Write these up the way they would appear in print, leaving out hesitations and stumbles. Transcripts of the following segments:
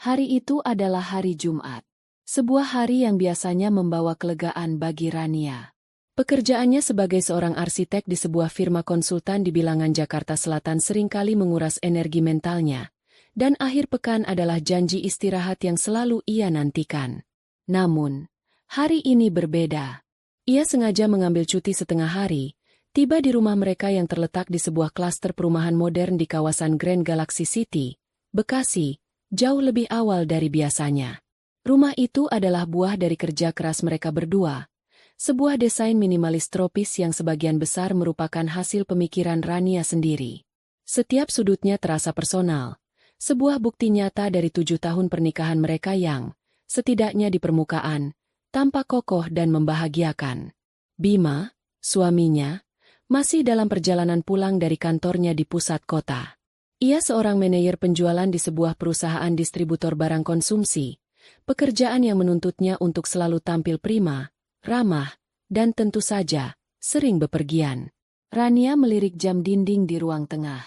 Hari itu adalah hari Jumat. Sebuah hari yang biasanya membawa kelegaan bagi Rania. Pekerjaannya sebagai seorang arsitek di sebuah firma konsultan di bilangan Jakarta Selatan seringkali menguras energi mentalnya, dan akhir pekan adalah janji istirahat yang selalu ia nantikan. Namun, hari ini berbeda. Ia sengaja mengambil cuti setengah hari, tiba di rumah mereka yang terletak di sebuah klaster perumahan modern di kawasan Grand Galaxy City, Bekasi, jauh lebih awal dari biasanya. Rumah itu adalah buah dari kerja keras mereka berdua. Sebuah desain minimalis tropis yang sebagian besar merupakan hasil pemikiran Rania sendiri. Setiap sudutnya terasa personal. Sebuah bukti nyata dari 7 tahun pernikahan mereka yang, setidaknya di permukaan, tampak kokoh dan membahagiakan. Bima, suaminya, masih dalam perjalanan pulang dari kantornya di pusat kota. Ia seorang manajer penjualan di sebuah perusahaan distributor barang konsumsi, pekerjaan yang menuntutnya untuk selalu tampil prima, ramah, dan tentu saja, sering bepergian. Rania melirik jam dinding di ruang tengah.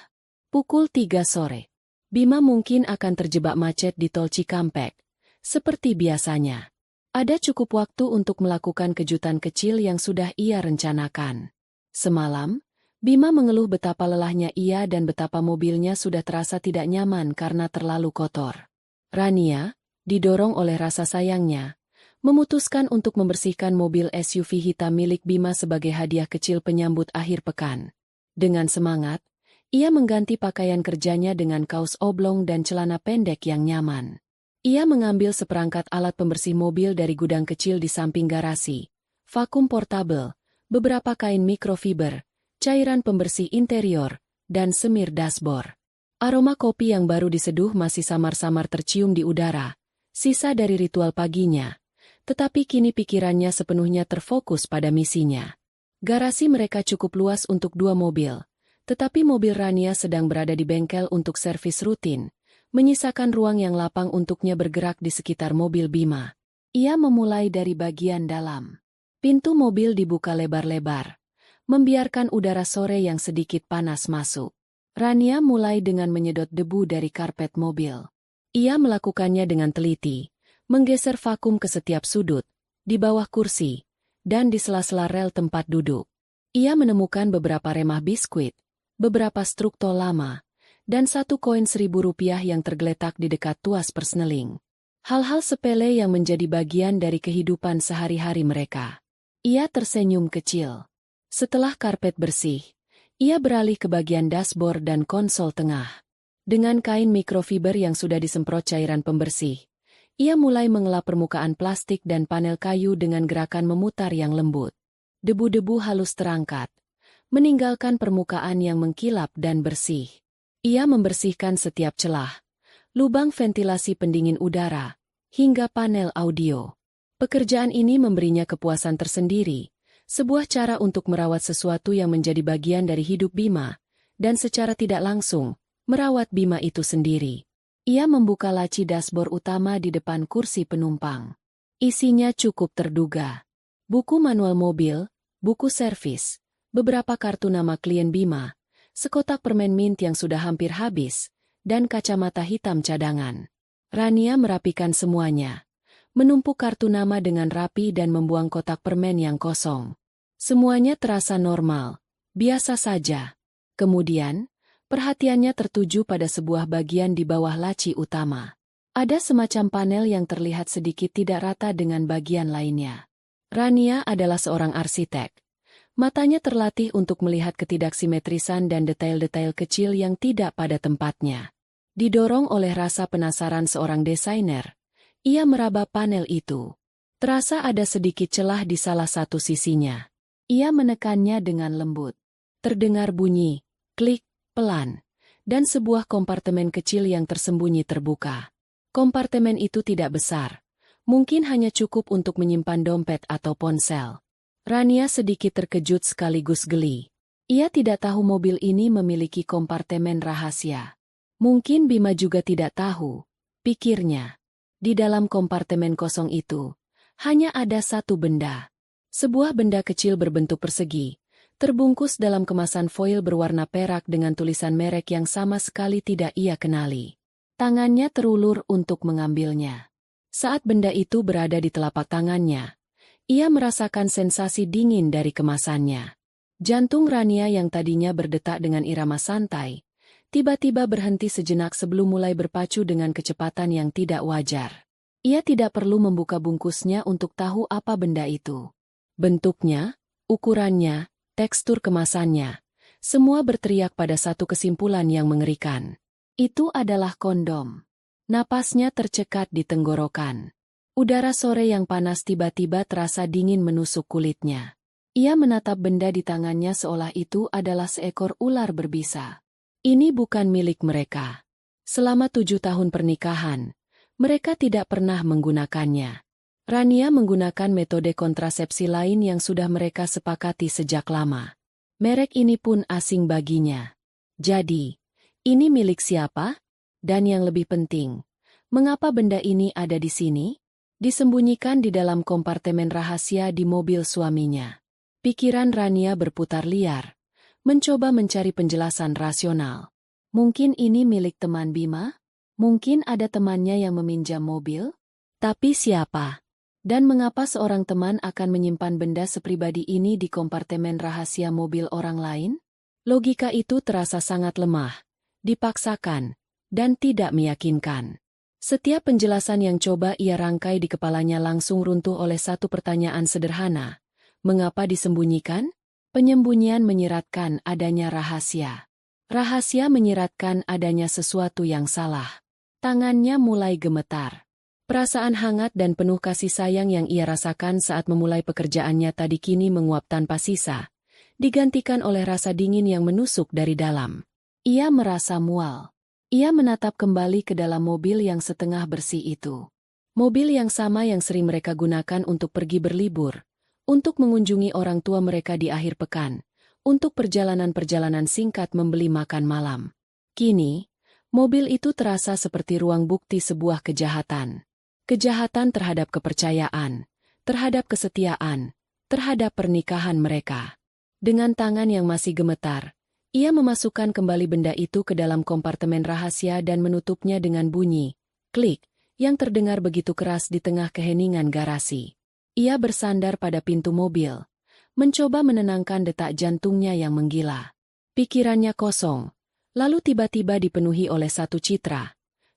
Pukul 3 sore. Bima mungkin akan terjebak macet di tol Cikampek. Seperti biasanya. Ada cukup waktu untuk melakukan kejutan kecil yang sudah ia rencanakan. Semalam, Bima mengeluh betapa lelahnya ia dan betapa mobilnya sudah terasa tidak nyaman karena terlalu kotor. Rania, didorong oleh rasa sayangnya, memutuskan untuk membersihkan mobil SUV hitam milik Bima sebagai hadiah kecil penyambut akhir pekan. Dengan semangat, ia mengganti pakaian kerjanya dengan kaos oblong dan celana pendek yang nyaman. Ia mengambil seperangkat alat pembersih mobil dari gudang kecil di samping garasi, vakum portable, beberapa kain mikrofiber, cairan pembersih interior, dan semir dashboard. Aroma kopi yang baru diseduh masih samar-samar tercium di udara, sisa dari ritual paginya, tetapi kini pikirannya sepenuhnya terfokus pada misinya. Garasi mereka cukup luas untuk 2 mobil, tetapi mobil Rania sedang berada di bengkel untuk servis rutin, menyisakan ruang yang lapang untuknya bergerak di sekitar mobil Bima. Ia memulai dari bagian dalam. Pintu mobil dibuka lebar-lebar, membiarkan udara sore yang sedikit panas masuk. Rania mulai dengan menyedot debu dari karpet mobil. Ia melakukannya dengan teliti, menggeser vakum ke setiap sudut, di bawah kursi, dan di sela-sela rel tempat duduk. Ia menemukan beberapa remah biskuit, beberapa struktur lama, dan 1 koin Rp1.000 yang tergeletak di dekat tuas persneling. Hal-hal sepele yang menjadi bagian dari kehidupan sehari-hari mereka. Ia tersenyum kecil. Setelah karpet bersih, ia beralih ke bagian dashboard dan konsol tengah. Dengan kain mikrofiber yang sudah disemprot cairan pembersih, ia mulai mengelap permukaan plastik dan panel kayu dengan gerakan memutar yang lembut. Debu-debu halus terangkat, meninggalkan permukaan yang mengkilap dan bersih. Ia membersihkan setiap celah, lubang ventilasi pendingin udara, hingga panel audio. Pekerjaan ini memberinya kepuasan tersendiri, sebuah cara untuk merawat sesuatu yang menjadi bagian dari hidup Bima, dan secara tidak langsung, merawat Bima itu sendiri. Ia membuka laci dashboard utama di depan kursi penumpang. Isinya cukup terduga. Buku manual mobil, buku servis, beberapa kartu nama klien Bima, sekotak permen mint yang sudah hampir habis, dan kacamata hitam cadangan. Rania merapikan semuanya, menumpuk kartu nama dengan rapi dan membuang kotak permen yang kosong. Semuanya terasa normal, biasa saja. Kemudian, perhatiannya tertuju pada sebuah bagian di bawah laci utama. Ada semacam panel yang terlihat sedikit tidak rata dengan bagian lainnya. Rania adalah seorang arsitek. Matanya terlatih untuk melihat ketidaksimetrisan dan detail-detail kecil yang tidak pada tempatnya. Didorong oleh rasa penasaran seorang desainer, ia meraba panel itu. Terasa ada sedikit celah di salah satu sisinya. Ia menekannya dengan lembut. Terdengar bunyi, klik, pelan, dan sebuah kompartemen kecil yang tersembunyi terbuka. Kompartemen itu tidak besar, mungkin hanya cukup untuk menyimpan dompet atau ponsel. Rania sedikit terkejut sekaligus geli. Ia tidak tahu mobil ini memiliki kompartemen rahasia. Mungkin Bima juga tidak tahu, pikirnya. Di dalam kompartemen kosong itu, hanya ada satu benda. Sebuah benda kecil berbentuk persegi, terbungkus dalam kemasan foil berwarna perak dengan tulisan merek yang sama sekali tidak ia kenali. Tangannya terulur untuk mengambilnya. Saat benda itu berada di telapak tangannya, ia merasakan sensasi dingin dari kemasannya. Jantung Rania yang tadinya berdetak dengan irama santai, tiba-tiba berhenti sejenak sebelum mulai berpacu dengan kecepatan yang tidak wajar. Ia tidak perlu membuka bungkusnya untuk tahu apa benda itu. Bentuknya, ukurannya, tekstur kemasannya, semua berteriak pada satu kesimpulan yang mengerikan. Itu adalah kondom. Napasnya tercekat di tenggorokan. Udara sore yang panas tiba-tiba terasa dingin menusuk kulitnya. Ia menatap benda di tangannya seolah itu adalah seekor ular berbisa. Ini bukan milik mereka. Selama 7 tahun pernikahan, mereka tidak pernah menggunakannya. Rania menggunakan metode kontrasepsi lain yang sudah mereka sepakati sejak lama. Merek ini pun asing baginya. Jadi, ini milik siapa? Dan yang lebih penting, mengapa benda ini ada di sini? Disembunyikan di dalam kompartemen rahasia di mobil suaminya. Pikiran Rania berputar liar, mencoba mencari penjelasan rasional. Mungkin ini milik teman Bima? Mungkin ada temannya yang meminjam mobil? Tapi siapa? Dan mengapa seorang teman akan menyimpan benda sepribadi ini di kompartemen rahasia mobil orang lain? Logika itu terasa sangat lemah, dipaksakan, dan tidak meyakinkan. Setiap penjelasan yang coba ia rangkai di kepalanya langsung runtuh oleh satu pertanyaan sederhana. Mengapa disembunyikan? Penyembunyian menyiratkan adanya rahasia. Rahasia menyiratkan adanya sesuatu yang salah. Tangannya mulai gemetar. Perasaan hangat dan penuh kasih sayang yang ia rasakan saat memulai pekerjaannya tadi kini menguap tanpa sisa, digantikan oleh rasa dingin yang menusuk dari dalam. Ia merasa mual. Ia menatap kembali ke dalam mobil yang setengah bersih itu. Mobil yang sama yang sering mereka gunakan untuk pergi berlibur, untuk mengunjungi orang tua mereka di akhir pekan, untuk perjalanan-perjalanan singkat membeli makan malam. Kini, mobil itu terasa seperti ruang bukti sebuah kejahatan. Kejahatan terhadap kepercayaan, terhadap kesetiaan, terhadap pernikahan mereka. Dengan tangan yang masih gemetar, ia memasukkan kembali benda itu ke dalam kompartemen rahasia dan menutupnya dengan bunyi, klik, yang terdengar begitu keras di tengah keheningan garasi. Ia bersandar pada pintu mobil, mencoba menenangkan detak jantungnya yang menggila. Pikirannya kosong, lalu tiba-tiba dipenuhi oleh satu citra.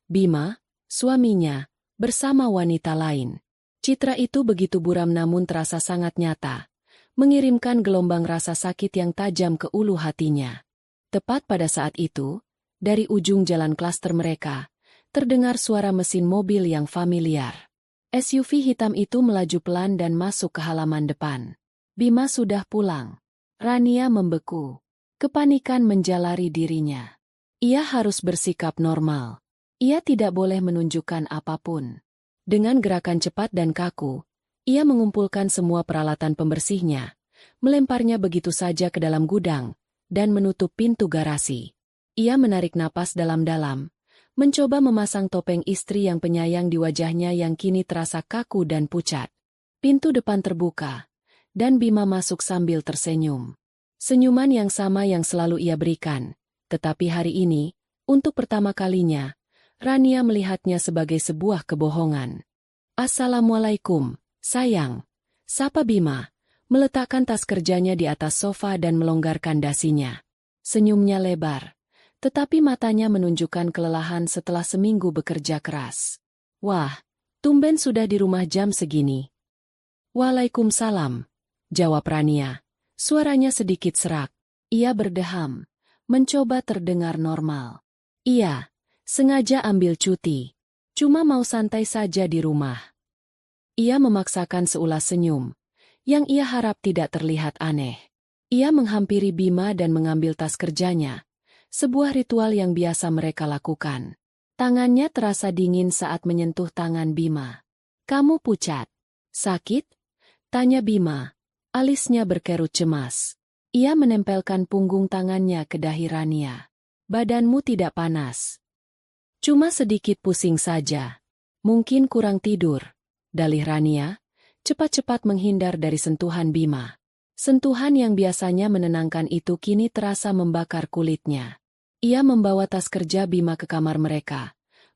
Bima, suaminya, bersama wanita lain. Citra itu begitu buram namun terasa sangat nyata, mengirimkan gelombang rasa sakit yang tajam ke ulu hatinya. Tepat pada saat itu, dari ujung jalan klaster mereka, terdengar suara mesin mobil yang familiar. SUV hitam itu melaju pelan dan masuk ke halaman depan. Bima sudah pulang. Rania membeku. Kepanikan menjalari dirinya. Ia harus bersikap normal. Ia tidak boleh menunjukkan apapun. Dengan gerakan cepat dan kaku, ia mengumpulkan semua peralatan pembersihnya, melemparnya begitu saja ke dalam gudang, dan menutup pintu garasi. Ia menarik napas dalam-dalam, mencoba memasang topeng istri yang penyayang di wajahnya yang kini terasa kaku dan pucat. Pintu depan terbuka, dan Bima masuk sambil tersenyum. Senyuman yang sama yang selalu ia berikan, tetapi hari ini, untuk pertama kalinya, Rania melihatnya sebagai sebuah kebohongan. "Assalamualaikum, sayang," sapa Bima, meletakkan tas kerjanya di atas sofa dan melonggarkan dasinya. Senyumnya lebar, tetapi matanya menunjukkan kelelahan setelah seminggu bekerja keras. "Wah, tumben sudah di rumah jam segini." "Waalaikumsalam," jawab Rania. Suaranya sedikit serak. Ia berdeham, mencoba terdengar normal. "Iya, sengaja ambil cuti. Cuma mau santai saja di rumah." Ia memaksakan seulas senyum, yang ia harap tidak terlihat aneh. Ia menghampiri Bima dan mengambil tas kerjanya, sebuah ritual yang biasa mereka lakukan. Tangannya terasa dingin saat menyentuh tangan Bima. "Kamu pucat. Sakit?" tanya Bima. Alisnya berkerut cemas. Ia menempelkan punggung tangannya ke dahi Rania. "Badanmu tidak panas. Cuma sedikit pusing saja. Mungkin kurang tidur," dalih Rania, cepat-cepat menghindar dari sentuhan Bima. Sentuhan yang biasanya menenangkan itu kini terasa membakar kulitnya. Ia membawa tas kerja Bima ke kamar mereka,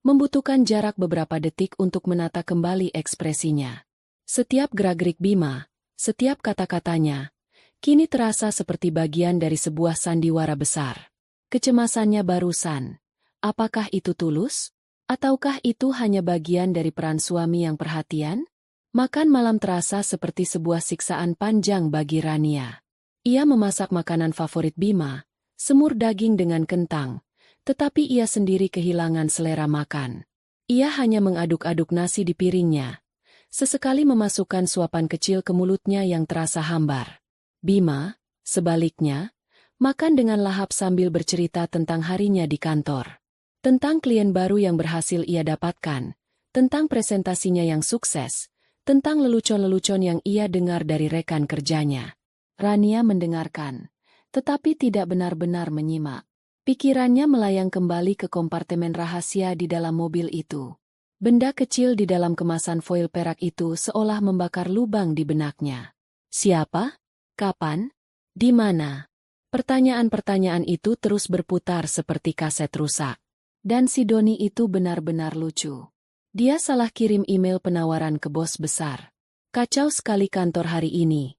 membutuhkan jarak beberapa detik untuk menata kembali ekspresinya. Setiap gerak-gerik Bima, setiap kata-katanya, kini terasa seperti bagian dari sebuah sandiwara besar. Kecemasannya barusan, apakah itu tulus? Ataukah itu hanya bagian dari peran suami yang perhatian? Makan malam terasa seperti sebuah siksaan panjang bagi Rania. Ia memasak makanan favorit Bima, semur daging dengan kentang, tetapi ia sendiri kehilangan selera makan. Ia hanya mengaduk-aduk nasi di piringnya, sesekali memasukkan suapan kecil ke mulutnya yang terasa hambar. Bima, sebaliknya, makan dengan lahap sambil bercerita tentang harinya di kantor. Tentang klien baru yang berhasil ia dapatkan, tentang presentasinya yang sukses, tentang lelucon-lelucon yang ia dengar dari rekan kerjanya. Rania mendengarkan, tetapi tidak benar-benar menyimak. Pikirannya melayang kembali ke kompartemen rahasia di dalam mobil itu. Benda kecil di dalam kemasan foil perak itu seolah membakar lubang di benaknya. Siapa? Kapan? Di mana? Pertanyaan-pertanyaan itu terus berputar seperti kaset rusak. Dan si Doni itu benar-benar lucu. Dia salah kirim email penawaran ke bos besar. Kacau sekali kantor hari ini.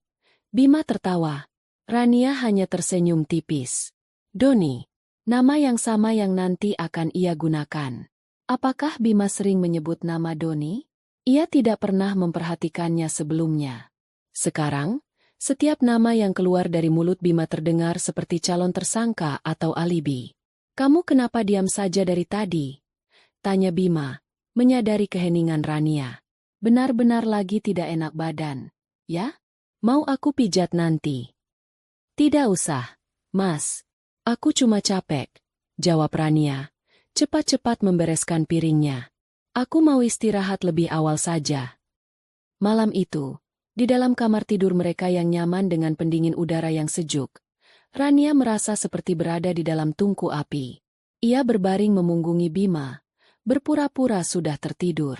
Bima tertawa. Rania hanya tersenyum tipis. Doni, nama yang sama yang nanti akan ia gunakan. Apakah Bima sering menyebut nama Doni? Ia tidak pernah memperhatikannya sebelumnya. Sekarang, setiap nama yang keluar dari mulut Bima terdengar seperti calon tersangka atau alibi. Kamu kenapa diam saja dari tadi? Tanya Bima, menyadari keheningan Rania. Benar-benar lagi tidak enak badan, ya? Mau aku pijat nanti? Tidak usah, Mas. Aku cuma capek, jawab Rania, cepat-cepat membereskan piringnya. Aku mau istirahat lebih awal saja. Malam itu, di dalam kamar tidur mereka yang nyaman dengan pendingin udara yang sejuk, Rania merasa seperti berada di dalam tungku api. Ia berbaring memunggungi Bima, berpura-pura sudah tertidur.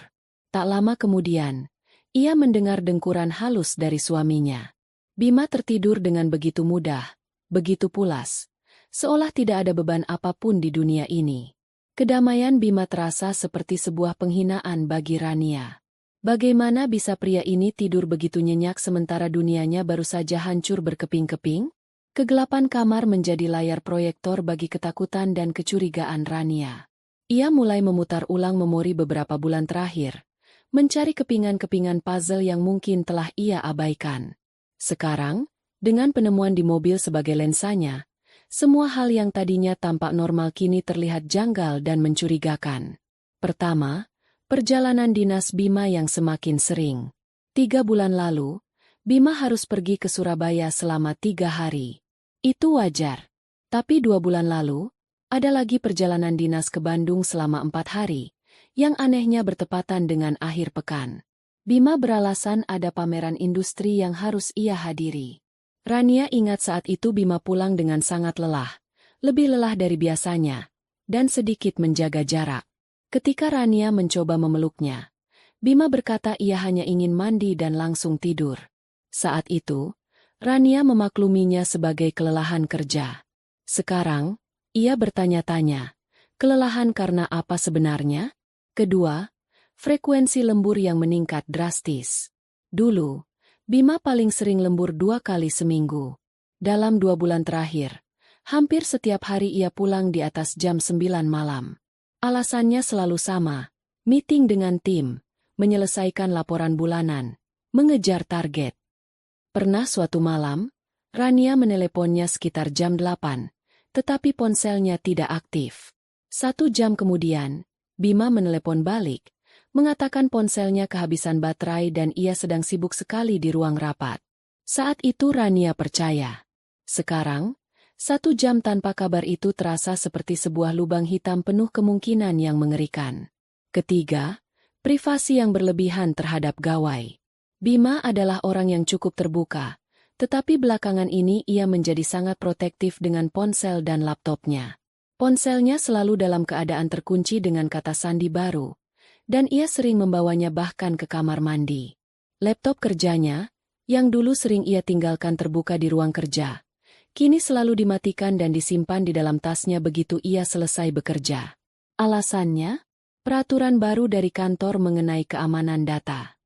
Tak lama kemudian, ia mendengar dengkuran halus dari suaminya. Bima tertidur dengan begitu mudah, begitu pulas, seolah tidak ada beban apapun di dunia ini. Kedamaian Bima terasa seperti sebuah penghinaan bagi Rania. Bagaimana bisa pria ini tidur begitu nyenyak sementara dunianya baru saja hancur berkeping-keping? Kegelapan kamar menjadi layar proyektor bagi ketakutan dan kecurigaan Rania. Ia mulai memutar ulang memori beberapa bulan terakhir, mencari kepingan-kepingan puzzle yang mungkin telah ia abaikan. Sekarang, dengan penemuan di mobil sebagai lensanya, semua hal yang tadinya tampak normal kini terlihat janggal dan mencurigakan. Pertama, perjalanan dinas Bima yang semakin sering. 3 bulan lalu, Bima harus pergi ke Surabaya selama 3 hari. Itu wajar. Tapi 2 bulan lalu, ada lagi perjalanan dinas ke Bandung selama 4 hari, yang anehnya bertepatan dengan akhir pekan. Bima beralasan ada pameran industri yang harus ia hadiri. Rania ingat saat itu Bima pulang dengan sangat lelah, lebih lelah dari biasanya, dan sedikit menjaga jarak. Ketika Rania mencoba memeluknya, Bima berkata ia hanya ingin mandi dan langsung tidur. Saat itu, Rania memakluminya sebagai kelelahan kerja. Sekarang, ia bertanya-tanya, kelelahan karena apa sebenarnya? Kedua, frekuensi lembur yang meningkat drastis. Dulu, Bima paling sering lembur 2 kali seminggu. Dalam 2 bulan terakhir, hampir setiap hari ia pulang di atas jam 9 malam. Alasannya selalu sama, meeting dengan tim, menyelesaikan laporan bulanan, mengejar target. Pernah suatu malam, Rania meneleponnya sekitar jam 8, tetapi ponselnya tidak aktif. 1 jam kemudian, Bima menelepon balik, mengatakan ponselnya kehabisan baterai dan ia sedang sibuk sekali di ruang rapat. Saat itu Rania percaya. Sekarang, 1 jam tanpa kabar itu terasa seperti sebuah lubang hitam penuh kemungkinan yang mengerikan. Ketiga, privasi yang berlebihan terhadap gawai. Bima adalah orang yang cukup terbuka, tetapi belakangan ini ia menjadi sangat protektif dengan ponsel dan laptopnya. Ponselnya selalu dalam keadaan terkunci dengan kata sandi baru, dan ia sering membawanya bahkan ke kamar mandi. Laptop kerjanya, yang dulu sering ia tinggalkan terbuka di ruang kerja, kini selalu dimatikan dan disimpan di dalam tasnya begitu ia selesai bekerja. Alasannya? Peraturan baru dari kantor mengenai keamanan data.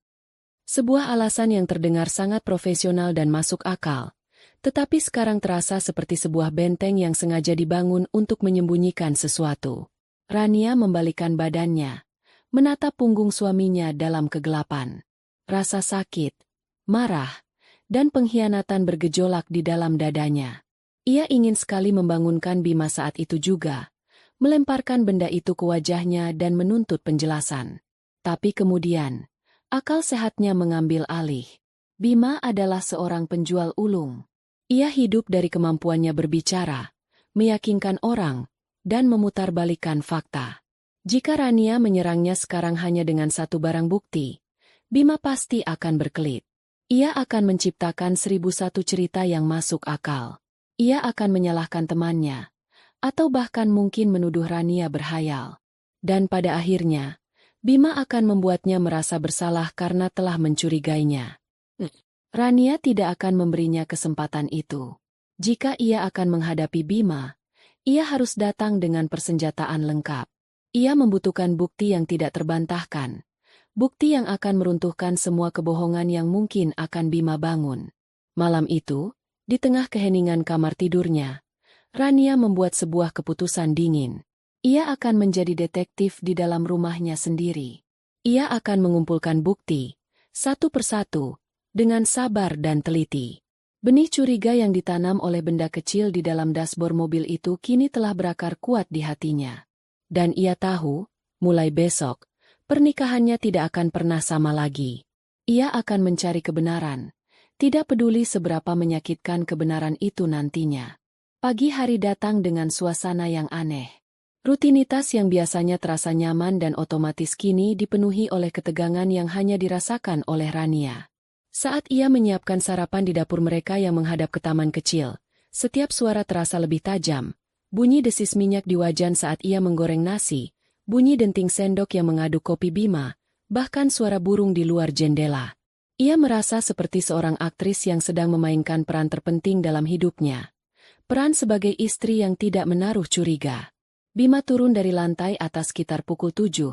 Sebuah alasan yang terdengar sangat profesional dan masuk akal, tetapi sekarang terasa seperti sebuah benteng yang sengaja dibangun untuk menyembunyikan sesuatu. Rania membalikkan badannya, menatap punggung suaminya dalam kegelapan. Rasa sakit, marah, dan pengkhianatan bergejolak di dalam dadanya. Ia ingin sekali membangunkan Bima saat itu juga, melemparkan benda itu ke wajahnya dan menuntut penjelasan. Tapi kemudian, akal sehatnya mengambil alih. Bima adalah seorang penjual ulung. Ia hidup dari kemampuannya berbicara, meyakinkan orang, dan memutarbalikkan fakta. Jika Rania menyerangnya sekarang hanya dengan satu barang bukti, Bima pasti akan berkelit. Ia akan menciptakan 1001 cerita yang masuk akal. Ia akan menyalahkan temannya, atau bahkan mungkin menuduh Rania berhayal. Dan pada akhirnya, Bima akan membuatnya merasa bersalah karena telah mencurigainya. Rania tidak akan memberinya kesempatan itu. Jika ia akan menghadapi Bima, ia harus datang dengan persenjataan lengkap. Ia membutuhkan bukti yang tidak terbantahkan. Bukti yang akan meruntuhkan semua kebohongan yang mungkin akan Bima bangun. Malam itu, di tengah keheningan kamar tidurnya, Rania membuat sebuah keputusan dingin. Ia akan menjadi detektif di dalam rumahnya sendiri. Ia akan mengumpulkan bukti, satu persatu, dengan sabar dan teliti. Benih curiga yang ditanam oleh benda kecil di dalam dashboard mobil itu kini telah berakar kuat di hatinya. Dan ia tahu, mulai besok, pernikahannya tidak akan pernah sama lagi. Ia akan mencari kebenaran, tidak peduli seberapa menyakitkan kebenaran itu nantinya. Pagi hari datang dengan suasana yang aneh. Rutinitas yang biasanya terasa nyaman dan otomatis kini dipenuhi oleh ketegangan yang hanya dirasakan oleh Rania. Saat ia menyiapkan sarapan di dapur mereka yang menghadap ke taman kecil, setiap suara terasa lebih tajam. Bunyi desis minyak di wajan saat ia menggoreng nasi, bunyi denting sendok yang mengaduk kopi Bima, bahkan suara burung di luar jendela. Ia merasa seperti seorang aktris yang sedang memainkan peran terpenting dalam hidupnya. Peran sebagai istri yang tidak menaruh curiga. Bima turun dari lantai atas sekitar pukul 7.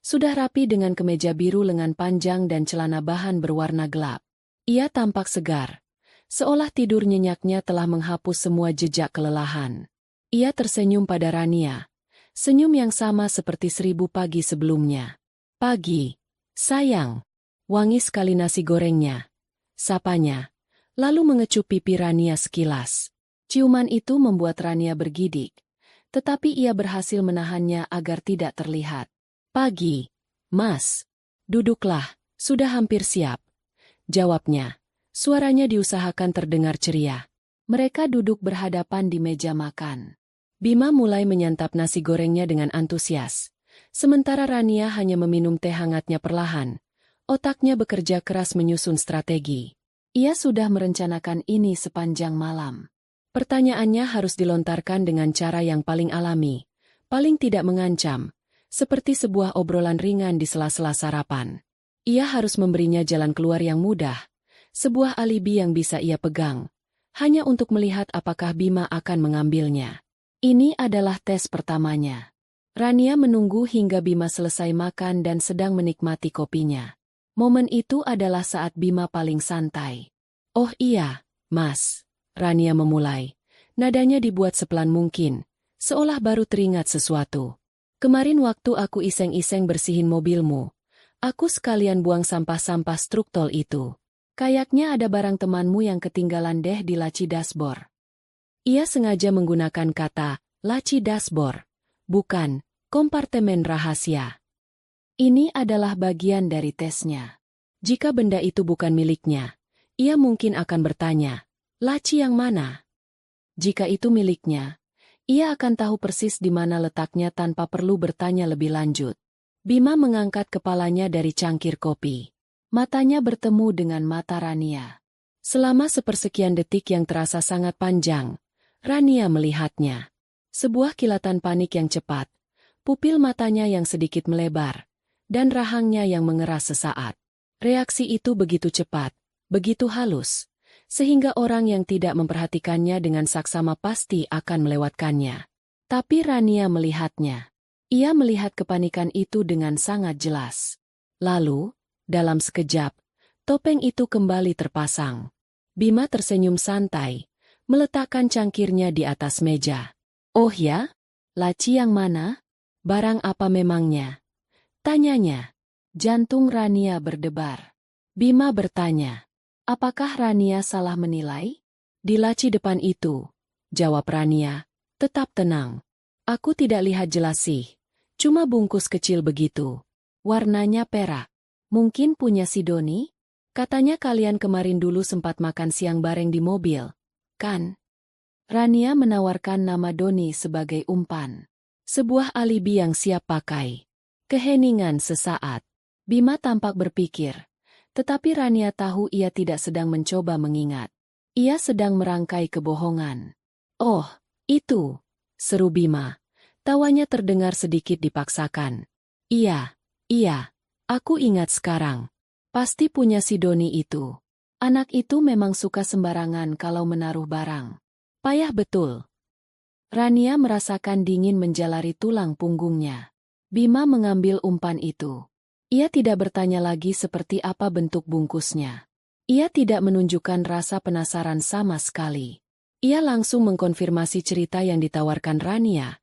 Sudah rapi dengan kemeja biru lengan panjang dan celana bahan berwarna gelap. Ia tampak segar. Seolah tidur nyenyaknya telah menghapus semua jejak kelelahan. Ia tersenyum pada Rania. Senyum yang sama seperti 1000 pagi sebelumnya. Pagi, sayang. Wangi sekali nasi gorengnya. Sapanya. Lalu mengecup pipi Rania sekilas. Ciuman itu membuat Rania bergidik. Tetapi ia berhasil menahannya agar tidak terlihat. Pagi, Mas. Duduklah, sudah hampir siap. Jawabnya. Suaranya diusahakan terdengar ceria. Mereka duduk berhadapan di meja makan. Bima mulai menyantap nasi gorengnya dengan antusias. Sementara Rania hanya meminum teh hangatnya perlahan. Otaknya bekerja keras menyusun strategi. Ia sudah merencanakan ini sepanjang malam. Pertanyaannya harus dilontarkan dengan cara yang paling alami, paling tidak mengancam, seperti sebuah obrolan ringan di sela-sela sarapan. Ia harus memberinya jalan keluar yang mudah, sebuah alibi yang bisa ia pegang, hanya untuk melihat apakah Bima akan mengambilnya. Ini adalah tes pertamanya. Rania menunggu hingga Bima selesai makan dan sedang menikmati kopinya. Momen itu adalah saat Bima paling santai. Oh iya, Mas. Rania memulai. Nadanya dibuat sepelan mungkin, seolah baru teringat sesuatu. Kemarin waktu aku iseng-iseng bersihin mobilmu, aku sekalian buang sampah-sampah struktol itu. Kayaknya ada barang temanmu yang ketinggalan deh di laci dashboard. Ia sengaja menggunakan kata, laci dashboard, bukan, kompartemen rahasia. Ini adalah bagian dari tesnya. Jika benda itu bukan miliknya, ia mungkin akan bertanya, laci yang mana? Jika itu miliknya, ia akan tahu persis di mana letaknya tanpa perlu bertanya lebih lanjut. Bima mengangkat kepalanya dari cangkir kopi. Matanya bertemu dengan mata Rania. Selama sepersekian detik yang terasa sangat panjang, Rania melihatnya. Sebuah kilatan panik yang cepat, pupil matanya yang sedikit melebar, dan rahangnya yang mengeras sesaat. Reaksi itu begitu cepat, begitu halus, sehingga orang yang tidak memperhatikannya dengan saksama pasti akan melewatkannya. Tapi Rania melihatnya. Ia melihat kepanikan itu dengan sangat jelas. Lalu, dalam sekejap, topeng itu kembali terpasang. Bima tersenyum santai, meletakkan cangkirnya di atas meja. "Oh ya? Laci yang mana? Barang apa memangnya?" tanyanya. Jantung Rania berdebar. Bima bertanya, "Apakah Rania salah menilai?" "Di laci depan itu," jawab Rania, tetap tenang. "Aku tidak lihat jelas sih. Cuma bungkus kecil begitu. Warnanya perak. Mungkin punya si Doni? Katanya kalian kemarin dulu sempat makan siang bareng di mobil, kan?" Rania menawarkan nama Doni sebagai umpan. Sebuah alibi yang siap pakai. Keheningan sesaat. Bima tampak berpikir. Tetapi Rania tahu ia tidak sedang mencoba mengingat. Ia sedang merangkai kebohongan. "Oh, itu," seru Bima. Tawanya terdengar sedikit dipaksakan. Iya, aku ingat sekarang. Pasti punya si Doni itu. Anak itu memang suka sembarangan kalau menaruh barang. Payah betul." Rania merasakan dingin menjalari tulang punggungnya. Bima mengambil umpan itu. Ia tidak bertanya lagi seperti apa bentuk bungkusnya. Ia tidak menunjukkan rasa penasaran sama sekali. Ia langsung mengkonfirmasi cerita yang ditawarkan Rania,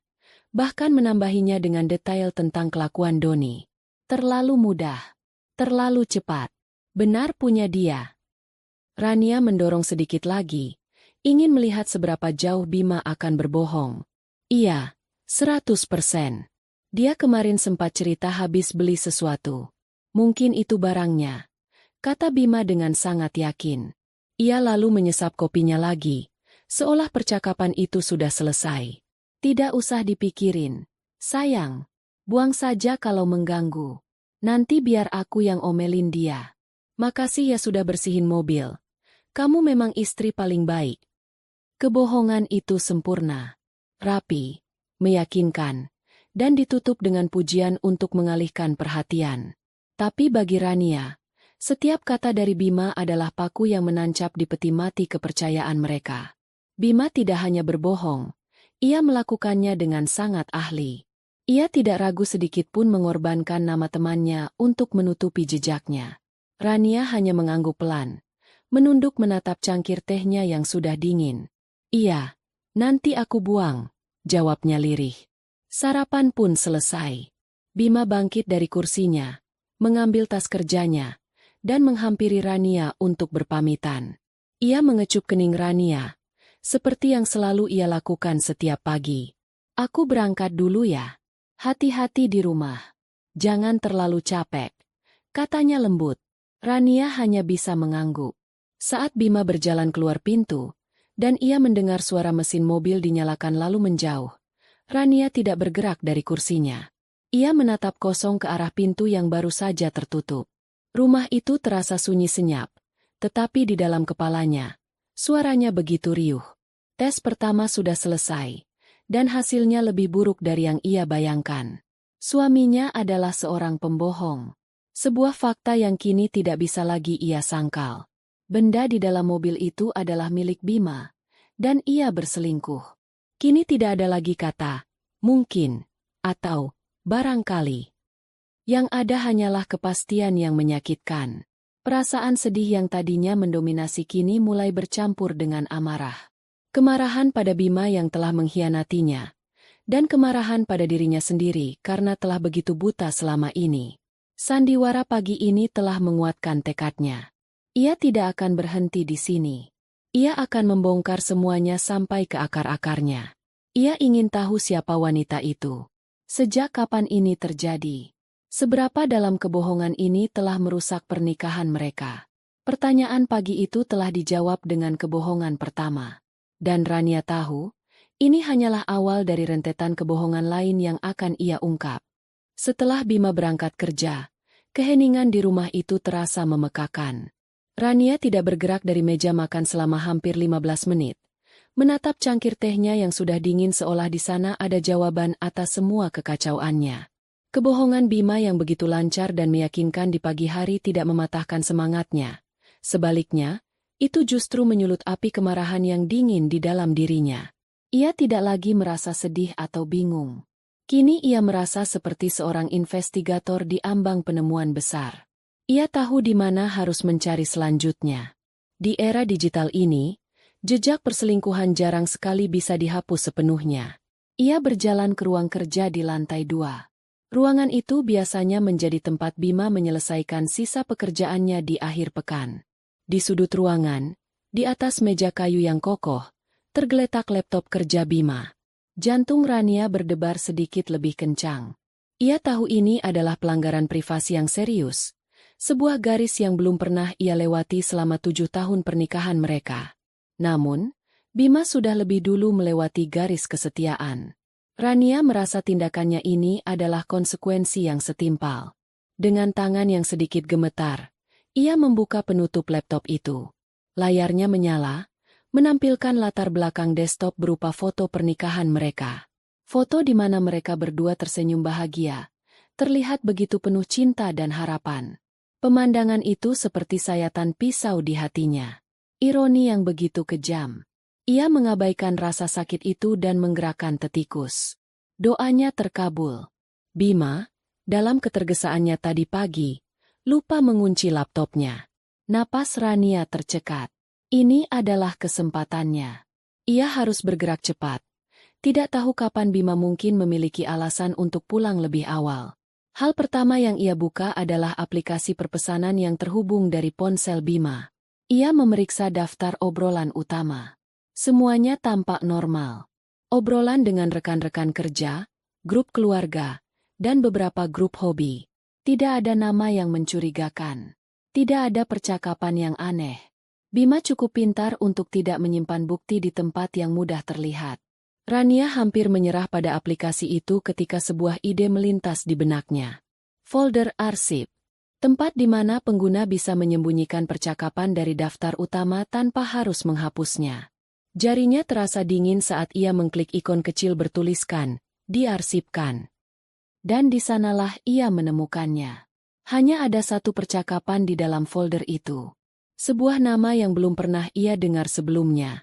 bahkan menambahinya dengan detail tentang kelakuan Doni. "Terlalu mudah. Terlalu cepat. Benar punya dia." Rania mendorong sedikit lagi, ingin melihat seberapa jauh Bima akan berbohong. "Iya, 100%. Dia kemarin sempat cerita habis beli sesuatu. Mungkin itu barangnya," kata Bima dengan sangat yakin. Ia lalu menyesap kopinya lagi, seolah percakapan itu sudah selesai. "Tidak usah dipikirin, sayang. Buang saja kalau mengganggu. Nanti biar aku yang omelin dia. Makasih ya sudah bersihin mobil. Kamu memang istri paling baik." Kebohongan itu sempurna, rapi, meyakinkan, dan ditutup dengan pujian untuk mengalihkan perhatian. Tapi bagi Rania, setiap kata dari Bima adalah paku yang menancap di peti mati kepercayaan mereka. Bima tidak hanya berbohong, ia melakukannya dengan sangat ahli. Ia tidak ragu sedikit pun mengorbankan nama temannya untuk menutupi jejaknya. Rania hanya mengangguk pelan, menunduk menatap cangkir tehnya yang sudah dingin. "Iya, nanti aku buang," jawabnya lirih. Sarapan pun selesai. Bima bangkit dari kursinya, mengambil tas kerjanya, dan menghampiri Rania untuk berpamitan. Ia mengecup kening Rania, seperti yang selalu ia lakukan setiap pagi. "Aku berangkat dulu ya. Hati-hati di rumah. Jangan terlalu capek," katanya lembut. Rania hanya bisa mengangguk. Saat Bima berjalan keluar pintu, dan ia mendengar suara mesin mobil dinyalakan lalu menjauh, Rania tidak bergerak dari kursinya. Ia menatap kosong ke arah pintu yang baru saja tertutup. Rumah itu terasa sunyi senyap, tetapi di dalam kepalanya, suaranya begitu riuh. Tes pertama sudah selesai, dan hasilnya lebih buruk dari yang ia bayangkan. Suaminya adalah seorang pembohong. Sebuah fakta yang kini tidak bisa lagi ia sangkal. Benda di dalam mobil itu adalah milik Bima, dan ia berselingkuh. Kini tidak ada lagi kata, "mungkin," atau "barangkali." Yang ada hanyalah kepastian yang menyakitkan. Perasaan sedih yang tadinya mendominasi kini mulai bercampur dengan amarah. Kemarahan pada Bima yang telah mengkhianatinya, dan kemarahan pada dirinya sendiri karena telah begitu buta selama ini. Sandiwara pagi ini telah menguatkan tekadnya. Ia tidak akan berhenti di sini. Ia akan membongkar semuanya sampai ke akar-akarnya. Ia ingin tahu siapa wanita itu. Sejak kapan ini terjadi? Seberapa dalam kebohongan ini telah merusak pernikahan mereka? Pertanyaan pagi itu telah dijawab dengan kebohongan pertama. Dan Rania tahu, ini hanyalah awal dari rentetan kebohongan lain yang akan ia ungkap. Setelah Bima berangkat kerja, keheningan di rumah itu terasa memekakan. Rania tidak bergerak dari meja makan selama hampir 15 menit. Menatap cangkir tehnya yang sudah dingin seolah di sana ada jawaban atas semua kekacauannya. Kebohongan Bima yang begitu lancar dan meyakinkan di pagi hari tidak mematahkan semangatnya. Sebaliknya, itu justru menyulut api kemarahan yang dingin di dalam dirinya. Ia tidak lagi merasa sedih atau bingung. Kini ia merasa seperti seorang investigator di ambang penemuan besar. Ia tahu di mana harus mencari selanjutnya. Di era digital ini, jejak perselingkuhan jarang sekali bisa dihapus sepenuhnya. Ia berjalan ke ruang kerja di lantai 2. Ruangan itu biasanya menjadi tempat Bima menyelesaikan sisa pekerjaannya di akhir pekan. Di sudut ruangan, di atas meja kayu yang kokoh, tergeletak laptop kerja Bima. Jantung Rania berdebar sedikit lebih kencang. Ia tahu ini adalah pelanggaran privasi yang serius, sebuah garis yang belum pernah ia lewati selama 7 tahun pernikahan mereka. Namun, Bima sudah lebih dulu melewati garis kesetiaan. Rania merasa tindakannya ini adalah konsekuensi yang setimpal. Dengan tangan yang sedikit gemetar, ia membuka penutup laptop itu. Layarnya menyala, menampilkan latar belakang desktop berupa foto pernikahan mereka. Foto di mana mereka berdua tersenyum bahagia, terlihat begitu penuh cinta dan harapan. Pemandangan itu seperti sayatan pisau di hatinya. Ironi yang begitu kejam. Ia mengabaikan rasa sakit itu dan menggerakkan tetikus. Doanya terkabul. Bima, dalam ketergesaannya tadi pagi, lupa mengunci laptopnya. Napas Rania tercekat. Ini adalah kesempatannya. Ia harus bergerak cepat. Tidak tahu kapan Bima mungkin memiliki alasan untuk pulang lebih awal. Hal pertama yang ia buka adalah aplikasi perpesanan yang terhubung dari ponsel Bima. Ia memeriksa daftar obrolan utama. Semuanya tampak normal. Obrolan dengan rekan-rekan kerja, grup keluarga, dan beberapa grup hobi. Tidak ada nama yang mencurigakan. Tidak ada percakapan yang aneh. Bima cukup pintar untuk tidak menyimpan bukti di tempat yang mudah terlihat. Rania hampir menyerah pada aplikasi itu ketika sebuah ide melintas di benaknya. Folder arsip. Tempat di mana pengguna bisa menyembunyikan percakapan dari daftar utama tanpa harus menghapusnya. Jarinya terasa dingin saat ia mengklik ikon kecil bertuliskan, diarsipkan. Dan di sanalah ia menemukannya. Hanya ada satu percakapan di dalam folder itu. Sebuah nama yang belum pernah ia dengar sebelumnya.